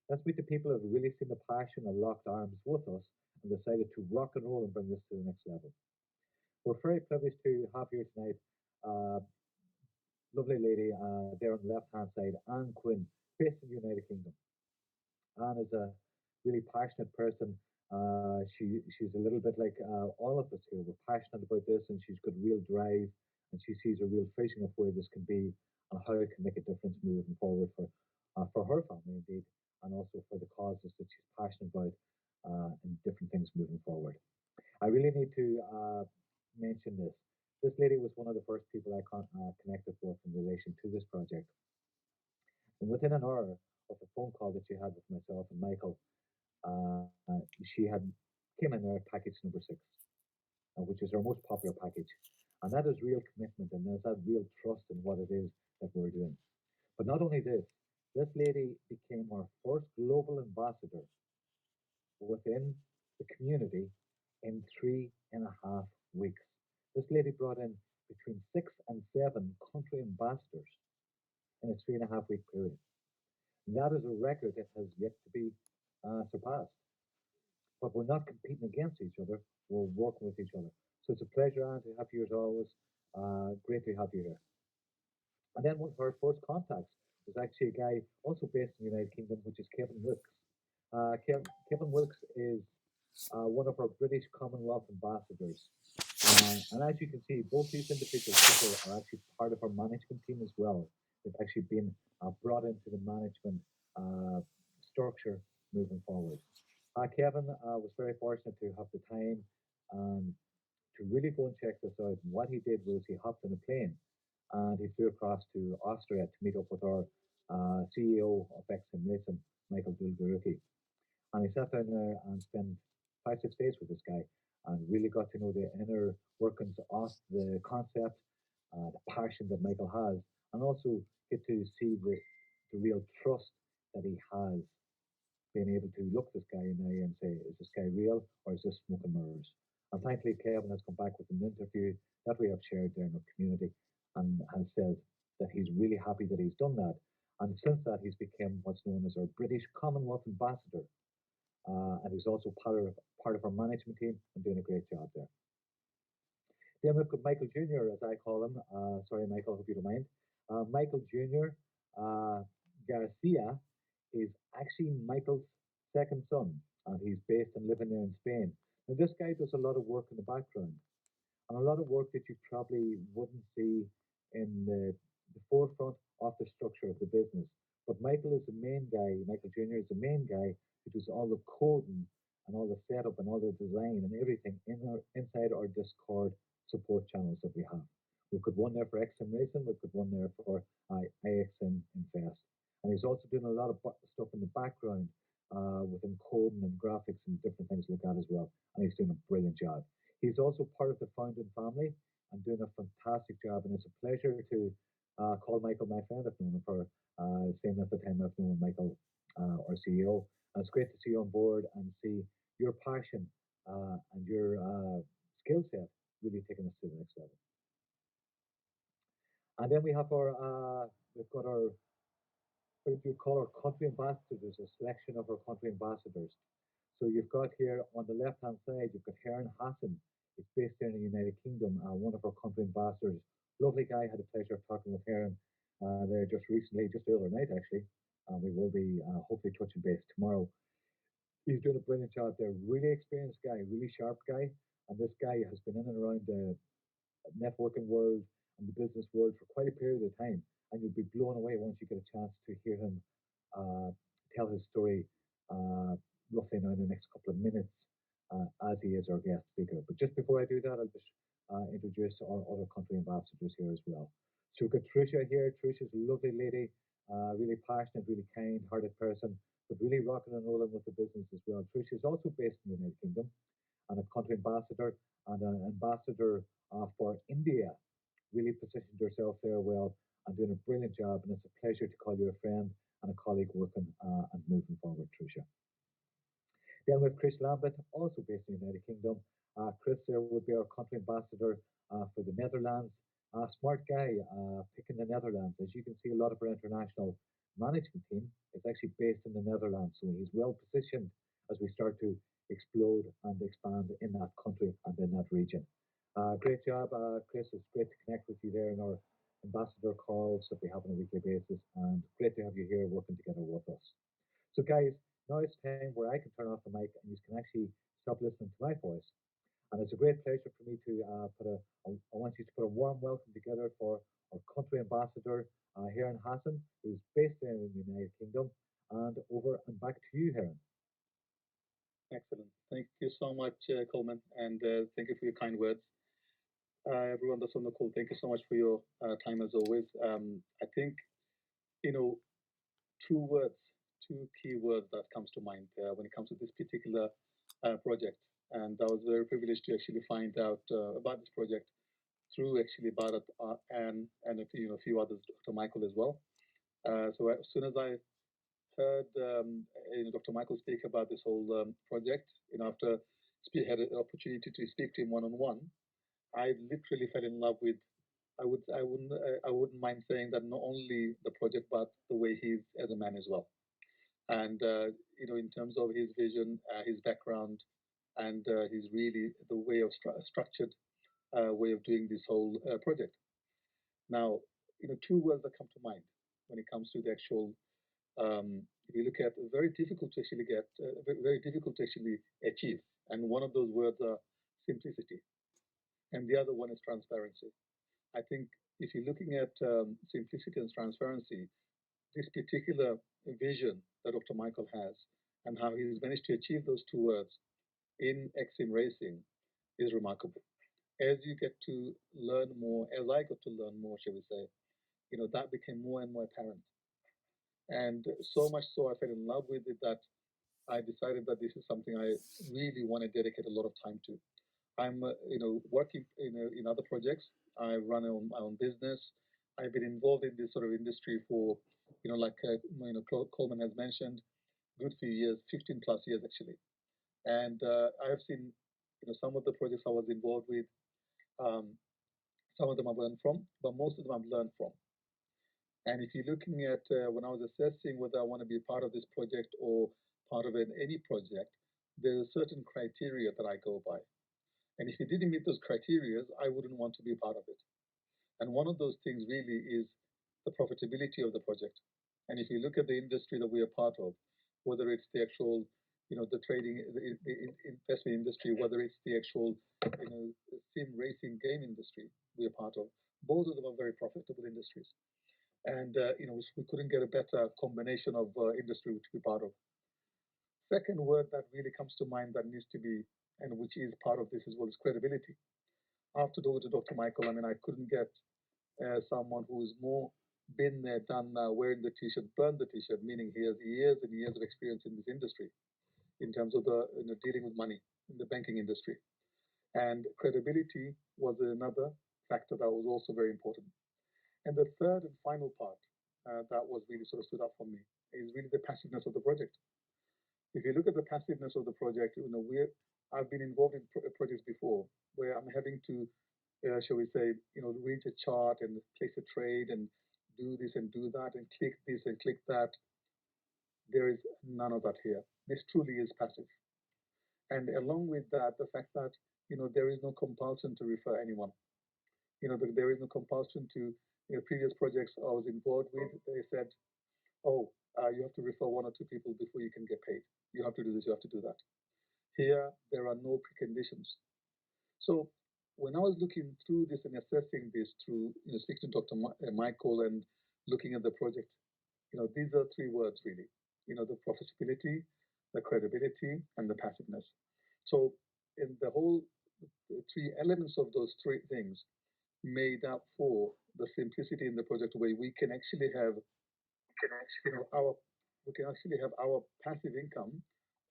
Let's meet the people that have really seen the passion and locked arms with us and decided to rock and roll and bring this to the next level. We're very privileged to have here tonight lovely lady there on the left-hand side, Anne Quinn, based in the United Kingdom. Anne is a really passionate person. She's a little bit like all of us here. We're passionate about this, and she's got real drive, and she sees a real vision of where this can be and how it can make a difference moving forward for her family indeed, and also for the causes that she's passionate about and different things moving forward. I really need to mention this. This lady was one of the first people I connected with in relation to this project. And within an hour of the phone call that she had with myself and Michael, she had came in there at package number 6, which is our most popular package. And that is real commitment and there's that real trust in what it is that we're doing. But not only this lady became our first global ambassador within the community in 3.5 weeks. This lady brought in between 6 and 7 country ambassadors in a 3.5 week period. And that is a record that has yet to be surpassed. But we're not competing against each other, we're working with each other. So it's a pleasure, Anne, to have you as always. Great to have you here. And then one of our first contacts was actually a guy also based in the United Kingdom, which is Kevin Wilkes. Kevin Wilkes is one of our British Commonwealth ambassadors. And as you can see, both these individuals are actually part of our management team as well. They've actually been brought into the management structure moving forward. Kevin was very fortunate to have the time to really go and check this out. And what he did was he hopped on a plane and he flew across to Austria to meet up with our CEO of XM Racing, Michael Dulgaruki. And he sat down there and spent 5-6 days with this guy and really got to know the inner workings of the concept, the passion that Michael has, and also get to see the real trust that he has, being able to look this guy in the eye and say, is this guy real or is this smoke and mirrors? And thankfully, Kevin has come back with an interview that we have shared there in our community and has said that he's really happy that he's done that. And since that, he's become what's known as our British Commonwealth Ambassador. And he's also part of our management team and doing a great job there. Then we've got Michael Jr., as I call him. Sorry, Michael, hope you don't mind. Michael Jr. Garcia is actually Michael's second son, and he's based and living there in Spain. Now, this guy does a lot of work in the background, and a lot of work that you probably wouldn't see in the forefront of the structure of the business. But Michael is the main guy, Michael Jr. is the main guy who does all the coding and all the setup and all the design and everything inside our Discord support channels that we have. We've got one there for XM Racing, we've got one there for IXM Invest. And he's also doing a lot of stuff in the background within coding and graphics and different things like that as well. And he's doing a brilliant job. He's also part of the founding family and doing a fantastic job. And it's a pleasure to call Michael my friend. I've known him for same at the time I've known Michael, our CEO. And it's great to see you on board and see your passion and your skill set really taking us to the next level. And then we have we've got our, what do you call our country ambassadors, a selection of our country ambassadors. So you've got here on the left-hand side, you've got Heron Hassan. He's based here in the United Kingdom, one of our country ambassadors. Lovely guy, had a pleasure of talking with Heron there just recently, just the other night actually. We will be hopefully touching base tomorrow. He's doing a brilliant job there. Really experienced guy, really sharp guy. And this guy has been in and around the networking world and the business world for quite a period of time. And you'll be blown away once you get a chance to hear him uh, tell his story roughly now in the next couple of minutes as he is our guest speaker. But just before I do that, I'll just introduce our other country ambassadors here as well. So we've got Tricia here. Tricia's a lovely lady, really passionate, really kind-hearted person, but really rocking and rolling with the business as well. Tricia is also based in the United Kingdom and a country ambassador and an ambassador for India. Really positioned herself there well and doing a brilliant job. And it's a pleasure to call you a friend and a colleague working and moving forward, Tricia. Then we have Chris Lambert, also based in the United Kingdom. Chris there would be our country ambassador for the Netherlands. Smart guy, picking the Netherlands. As you can see, a lot of our international management team is actually based in the Netherlands, so he's well positioned as we start to explode and expand in that country and in that region. Great job, Chris. It's great to connect with you there in our ambassador calls that we have on a weekly basis, and great to have you here working together with us. So, guys, now it's time where I can turn off the mic and you can actually stop listening to my voice. And it's a great pleasure for me to I want you to put a warm welcome together for our country ambassador, Heron Hassan, who's based there in the United Kingdom. And over and back to you, Heron. Excellent. Thank you so much, Coleman, and thank you for your kind words. Everyone that's on the call, thank you so much for your time as always. I think, you know, two words, two key words that comes to mind when it comes to this particular project. And I was very privileged to actually find out about this project through actually Bharat and a few others, Dr. Michael as well. So as soon as I heard Dr. Michael speak about this whole project, after had an opportunity to speak to him one on one, I literally fell in love with. I wouldn't mind saying that not only the project but the way he's as a man as well. And in terms of his vision, his background, and his really the way of structured way of doing this whole project. Now, two words that come to mind when it comes to the actual. If you look at very difficult to actually get, very difficult to actually achieve, and one of those words are simplicity, and the other one is transparency. I think if you're looking at simplicity and transparency, this particular vision that Dr. Michael has and how he's managed to achieve those two words in Exim Racing is remarkable. As you get to learn more, as I got to learn more, shall we say, that became more and more apparent. And so much so I fell in love with it that I decided that this is something I really want to dedicate a lot of time to. I'm, working in other projects. I run my own business. I've been involved in this sort of industry for, like Coleman has mentioned, good few years, 15 plus years actually. And I have seen, some of the projects I was involved with. Um, some of them I've learned from, but most of them I've learned from. And if you're looking at when I was assessing whether I want to be part of this project or part of any project, there's a certain criteria that I go by. And if you didn't meet those criteria, I wouldn't want to be part of it. And one of those things really is the profitability of the project. And if you look at the industry that we are part of, whether it's the actual, the trading, the investment industry, whether it's the actual, sim racing game industry we are part of, both of them are very profitable industries. And, we couldn't get a better combination of industry to be part of. Second word that really comes to mind that needs to be, and which is part of this as well, is credibility. After talking to Dr. Michael, I mean, I couldn't get someone who's more been there, done wearing the t-shirt, burned the t-shirt, meaning he has years and years of experience in this industry in terms of the dealing with money in the banking industry. And credibility was another factor that was also very important. And the third and final part that was really sort of stood up for me is really the passiveness of the project. If you look at the passiveness of the project, I've been involved in projects before where I'm having to, shall we say, read a chart and place a trade and do this and do that and click this and click that. There is none of that here. This truly is passive. And along with that, the fact that there is no compulsion to refer anyone. There is no compulsion to previous projects I was involved with. They said, "Oh, you have to refer one or two people before you can get paid. You have to do this. You have to do that." Here, there are no preconditions. So when I was looking through this and assessing this through, speaking to Dr. Michael and looking at the project, these are three words really, the profitability, the credibility, and the passiveness. So in the whole the three elements of those three things made up for the simplicity in the project where we can actually have, our we can actually have our passive income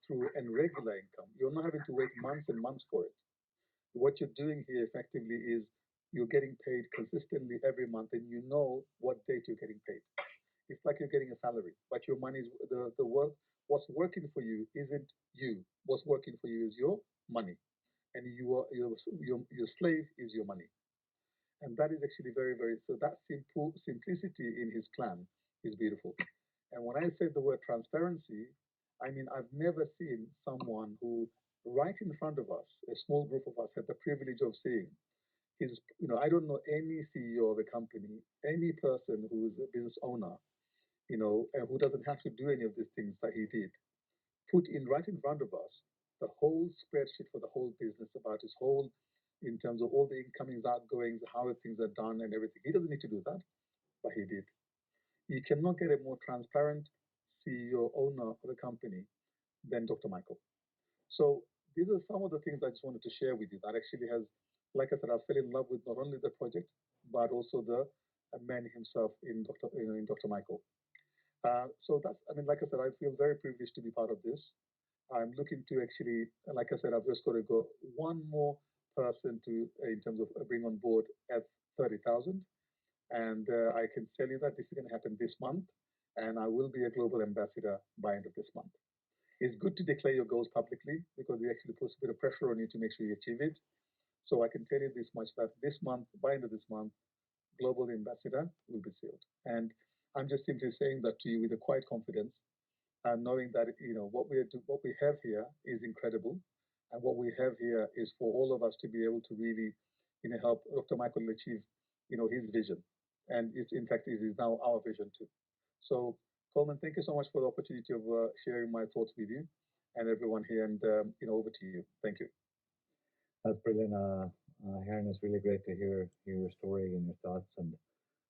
through and regular income. You're not having to wait months and months for it. What you're doing here effectively is you're getting paid consistently every month and you know what date you're getting paid. It's like you're getting a salary, but your money is the work. What's working for you isn't you. What's working for you is your money, and your slave is your money, and that is actually very very. So that simplicity in his plan is beautiful. And when I say the word transparency, I mean I've never seen someone who right in front of us, a small group of us, had the privilege of seeing his. I don't know any CEO of a company, any person who is a business owner and who doesn't have to do any of these things that he did, put in right in front of us the whole spreadsheet for the whole business about his whole, in terms of all the incomings, outgoings, how things are done, and everything. He doesn't need to do that, but he did. You cannot get a more transparent CEO owner of a company than Dr. Michael. So these are some of the things I just wanted to share with you that actually has, like I said, I fell in love with not only the project but also the man himself in Dr. Michael. So that's, I mean, like I said, I feel very privileged to be part of this. I'm looking to actually, like I said, I've just got to go one more person to, in terms of bring on board at 30,000. And I can tell you that this is going to happen this month. And I will be a global ambassador by end of this month. It's good to declare your goals publicly because it actually puts a bit of pressure on you to make sure you achieve it. So I can tell you this much that this month, by end of this month, global ambassador will be sealed. And I'm just simply saying that to you with a quiet confidence and knowing that what we have here is incredible, and what we have here is for all of us to be able to really help Dr. Michael achieve his vision, and it's in fact it is now our vision too. So Coleman, thank you so much for the opportunity of sharing my thoughts with you and everyone here, and over to you. Thank you. That's brilliant. Heron, it's really great to hear your story and your thoughts and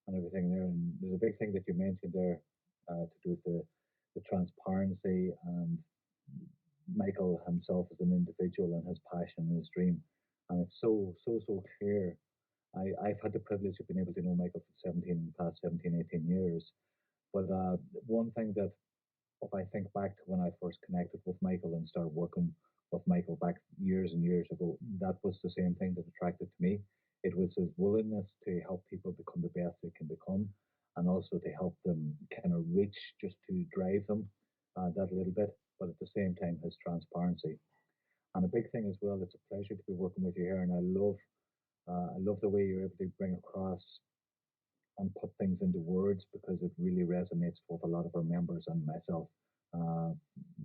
everything there. And there's a big thing that you mentioned there to do with the transparency and Michael himself as an individual and his passion and his dream. And it's so clear. I've had the privilege of being able to know Michael for past 17, 18 years. But one thing that if I think back to when I first connected with Michael and started working with Michael back years and years ago, that was the same thing that attracted to me. It was his willingness to help people become the best they can become, and also to help them kind of reach just to drive them that little bit, but at the same time, his transparency. And a big thing as well, it's a pleasure to be working with you here, and I love the way you're able to bring across and put things into words because it really resonates with a lot of our members and myself uh,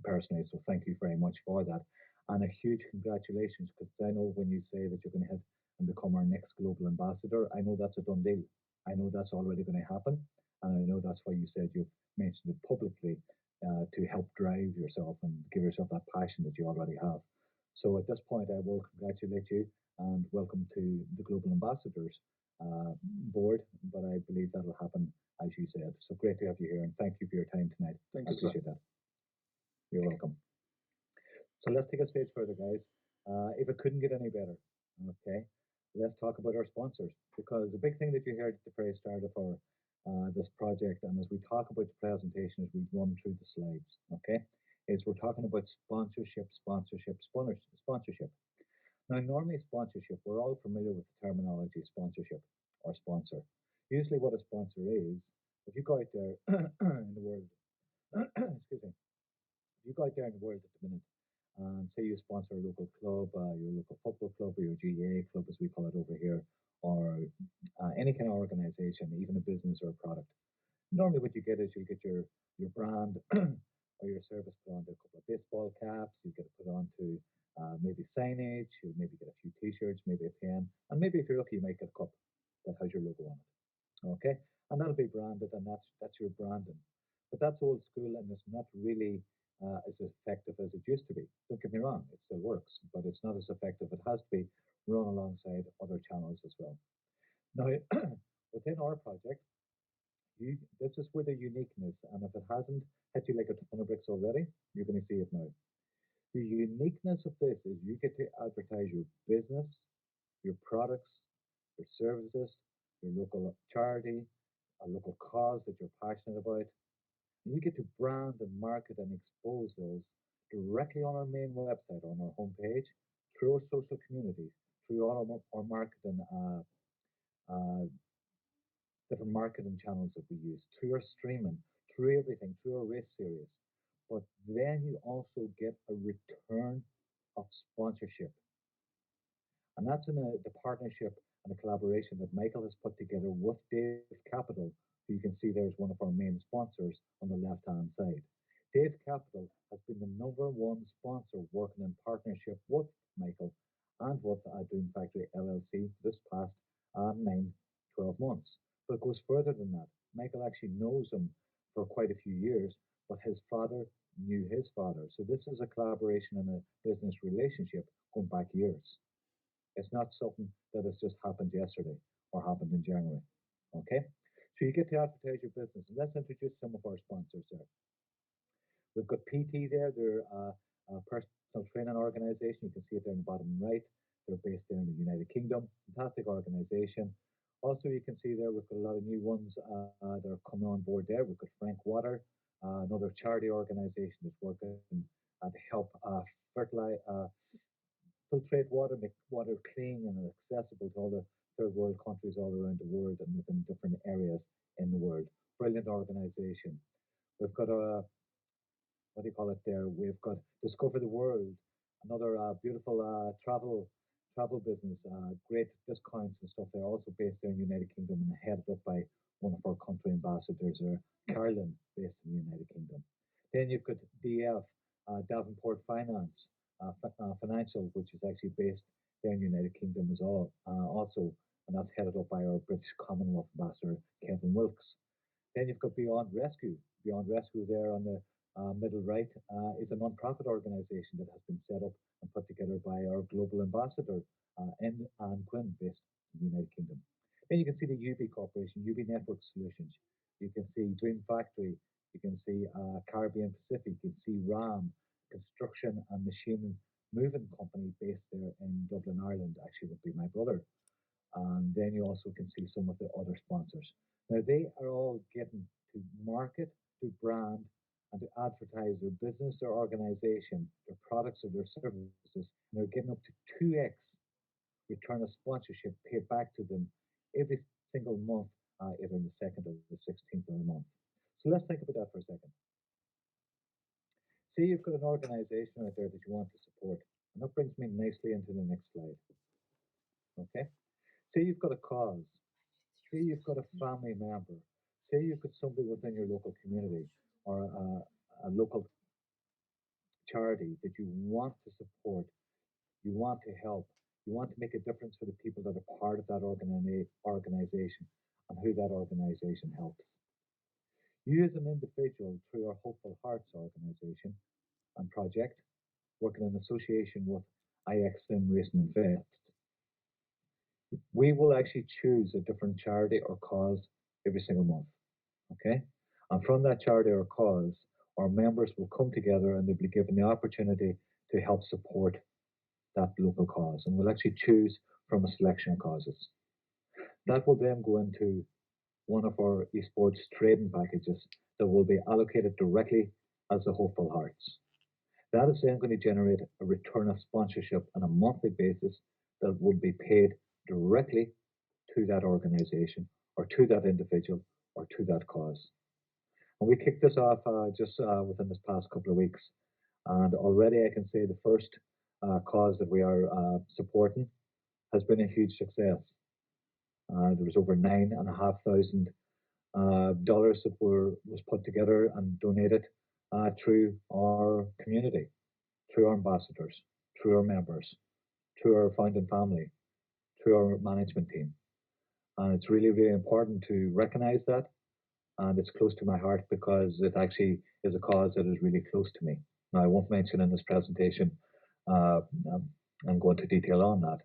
personally. So thank you very much for that. And a huge congratulations because I know when you say that you're going to head and become our next global ambassador, I know that's a done deal. I know that's already going to happen. And I know that's why you said you've mentioned it publicly to help drive yourself and give yourself that passion that you already have. So at this point, I will congratulate you and welcome to the Global Ambassadors board. But I believe that'll happen as you said. So great to have you here and thank you for your time tonight. Thank I you, sir. appreciate that. You're welcome. So let's take a stage further, guys. If it couldn't get any better, okay, let's talk about our sponsors because the big thing that you heard at the very start of our this project, and as we talk about the presentation, as we run through the slides, okay, is we're talking about sponsorship. Now, normally sponsorship, we're all familiar with the terminology sponsorship or sponsor. Usually, what a sponsor is, if you go out there in the world, excuse me, if you go out there in the world at the minute and say you sponsor a local club, your local football club or your GAA club, as we call it over here, or any kind of organization, even a business or a product. Normally, what you get is you get your brand or your service put onto a couple of baseball caps. You get it put onto maybe signage. You maybe get a few T-shirts, maybe a pen, and maybe if you're lucky, you might get a cup that has your logo on it. Okay, and that'll be branded, and that's your branding. But that's old school, and it's not really as effective as it used to be. Don't get me wrong; it still works, but it's not as effective. It has to be run alongside other channels as well. Now, within our project, this is where the uniqueness, and if it hasn't hit you like a ton of bricks already, you're going to see it now. The uniqueness of this is you get to advertise your business, your products, your services, your local charity, a local cause that you're passionate about. And you get to brand and market and expose those directly on our main website, on our homepage, through our social communities, through all our marketing uh, different marketing channels that we use, through our streaming, through everything, through our race series. But then you also get a return of sponsorship. And that's in the partnership and the collaboration that Michael has put together with Dave Capital, who you can see there is one of our main sponsors on the left hand side. Dave Capital has been the number one sponsor working in partnership with Michael and with Dream Factory LLC this past 9, 12 months. But it goes further than that. Michael actually knows him for quite a few years, but his father knew his father. So this is a collaboration and a business relationship going back years. It's not something that has just happened yesterday or happened in January. Okay? So you get to advertise your business. And let's introduce some of our sponsors there. We've got PT there. They're a personal training organization. You can see it there in the bottom right. They're based there in the United Kingdom. Fantastic organization. Also, you can see there we've got a lot of new ones that are coming on board there. We've got Frank Water, another charity organization that's working to help filtrate water, make water clean and accessible to all the third world countries all around the world and within different areas in the world. Brilliant organization. We've got a what do you call it there? We've got Discover the World, another beautiful travel business, great discounts and stuff. They're also based there in the United Kingdom and headed up by one of our country ambassadors, Carolyn, based in the United Kingdom. Then you've got DF, Davenport Finance, Financial, which is actually based there in the United Kingdom as well, also, and that's headed up by our British Commonwealth ambassador, Kevin Wilkes. Then you've got Beyond Rescue. Beyond Rescue there on the middle right is a non-profit organization that has been set up and put together by our global ambassador, Anne Quinn, based in the United Kingdom. Then you can see the UB Corporation, UB Network Solutions. You can see Dream Factory. You can see Caribbean Pacific. You can see RAM, Construction and Machine Moving Company based there in Dublin, Ireland, actually would be my brother. And then you also can see some of the other sponsors. Now they are all getting to market, to brand, and to advertise their business, their organization, their products or their services, and they're getting up to 2x return of sponsorship paid back to them every single month, either in the second or the 16th of the month. So let's think about that for a second. Say you've got an organization out there that you want to support, and that brings me nicely into the next slide. Okay? Say you've got a cause. Say you've got a family member. Say you've got somebody within your local community or a local charity that you want to support, you want to help, you want to make a difference for the people that are part of that organization and who that organization helps. You as an individual through our Hopeful Hearts organisation and project, working in association with IX Sim Racing Invest, we will actually choose a different charity or cause every single month. Okay? And from that charity or cause, our members will come together and they'll be given the opportunity to help support that local cause. And we'll actually choose from a selection of causes. That will then go into one of our esports trading packages that will be allocated directly as the Hopeful Hearts. That is then going to generate a return of sponsorship on a monthly basis that will be paid directly to that organization or to that individual or to that cause. And we kicked this off just within this past couple of weeks. And already I can say the first cause that we are supporting has been a huge success. There was over $9,500 that was put together and donated through our community, through our ambassadors, through our members, through our founding family, through our management team. And it's really, really important to recognize that. And it's close to my heart because it actually is a cause that is really close to me. Now, I won't mention in this presentation and go into detail on that,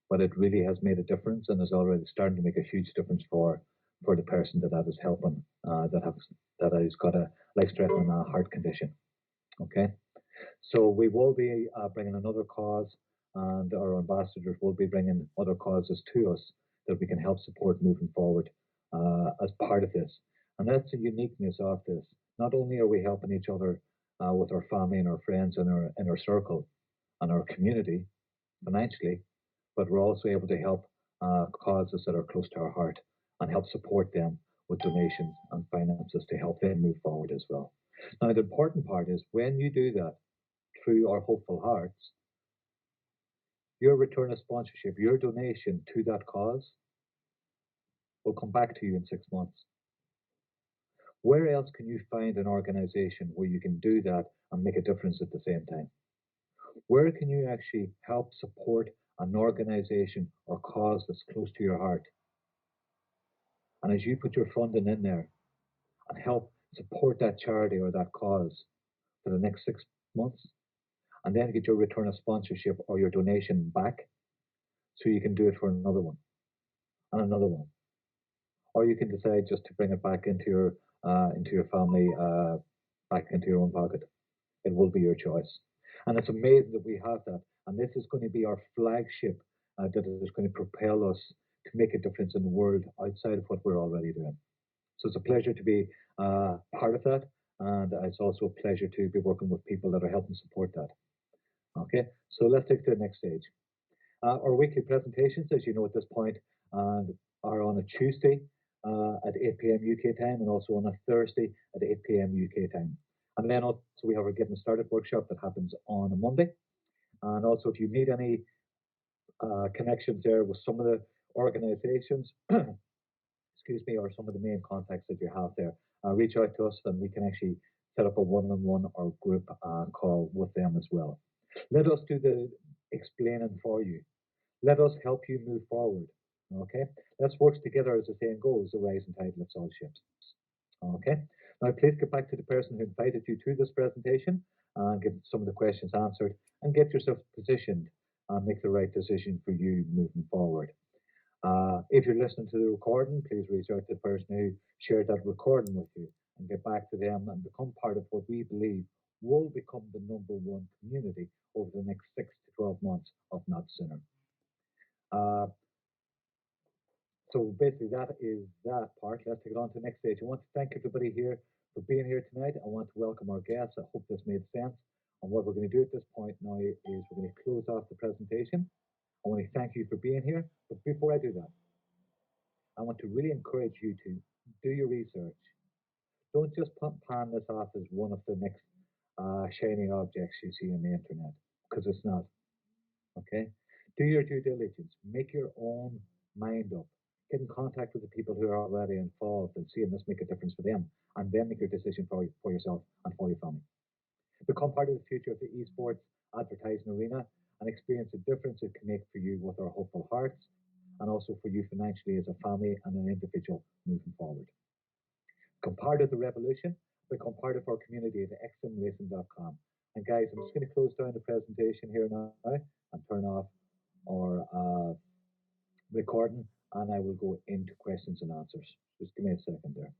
but it really has made a difference and is already starting to make a huge difference for the person that is helping that has got a life-threatening heart condition. Okay, so we will be bringing another cause, and our ambassadors will be bringing other causes to us that we can help support moving forward as part of this. And that's the uniqueness of this. Not only are we helping each other with our family and our friends and our circle and our community financially, but we're also able to help causes that are close to our heart and help support them with donations and finances to help them move forward as well. Now, the important part is when you do that through our Hopeful Hearts, your return of sponsorship, your donation to that cause will come back to you in 6 months. Where else can you find an organization where you can do that and make a difference at the same time? Where can you actually help support an organization or cause that's close to your heart? And as you put your funding in there and help support that charity or that cause for the next 6 months, and then get your return of sponsorship or your donation back, so you can do it for another one and another one, or you can decide just to bring it back into your family, back into your own pocket. It will be your choice, and it's amazing that we have that. And this is going to be our flagship that is going to propel us to make a difference in the world outside of what we're already doing. So it's a pleasure to be part of that, and it's also a pleasure to be working with people that are helping support that. Okay, so let's take to the next stage. Our weekly presentations, as you know at this point, are on a Tuesday at 8 p.m. UK time and also on a Thursday at 8 p.m. UK time. And then also we have our Getting Started workshop that happens on a Monday. And also if you need any connections there with some of the organizations, excuse me, or some of the main contacts that you have there, reach out to us and we can actually set up a one-on-one or group call with them as well. Let us do the explaining for you. Let us help you move forward. Okay? Let's work together, as the saying goes, the rising tide lifts all ships. Okay? Now, please get back to the person who invited you to this presentation and get some of the questions answered and get yourself positioned and make the right decision for you moving forward. If you're listening to the recording, please reach out to the person who shared that recording with you and get back to them and become part of what we believe will become the #1 community over the next 6 to 12 months, if not sooner. So basically that is that part. Let's take it on to the next stage. I want to thank everybody here for being here tonight. I want to welcome our guests. I hope this made sense. And what we're going to do at this point now is we're going to close off the presentation. I want to thank you for being here. But before I do that, I want to really encourage you to do your research. Don't just pan this off as one of the next shiny objects you see on the internet, because it's not. Okay? Do your due diligence. Make your own mind up. Get in contact with the people who are already involved and seeing this make a difference for them, and then make your decision for yourself and for your family. Become part of the future of the esports advertising arena and experience the difference it can make for you with our Hopeful Hearts, and also for you financially as a family and an individual moving forward. Become part of the revolution, become part of our community at xmracing.com. And guys, I'm just going to close down the presentation here now and turn off our recording, and I will go into questions and answers. Just give me a second there.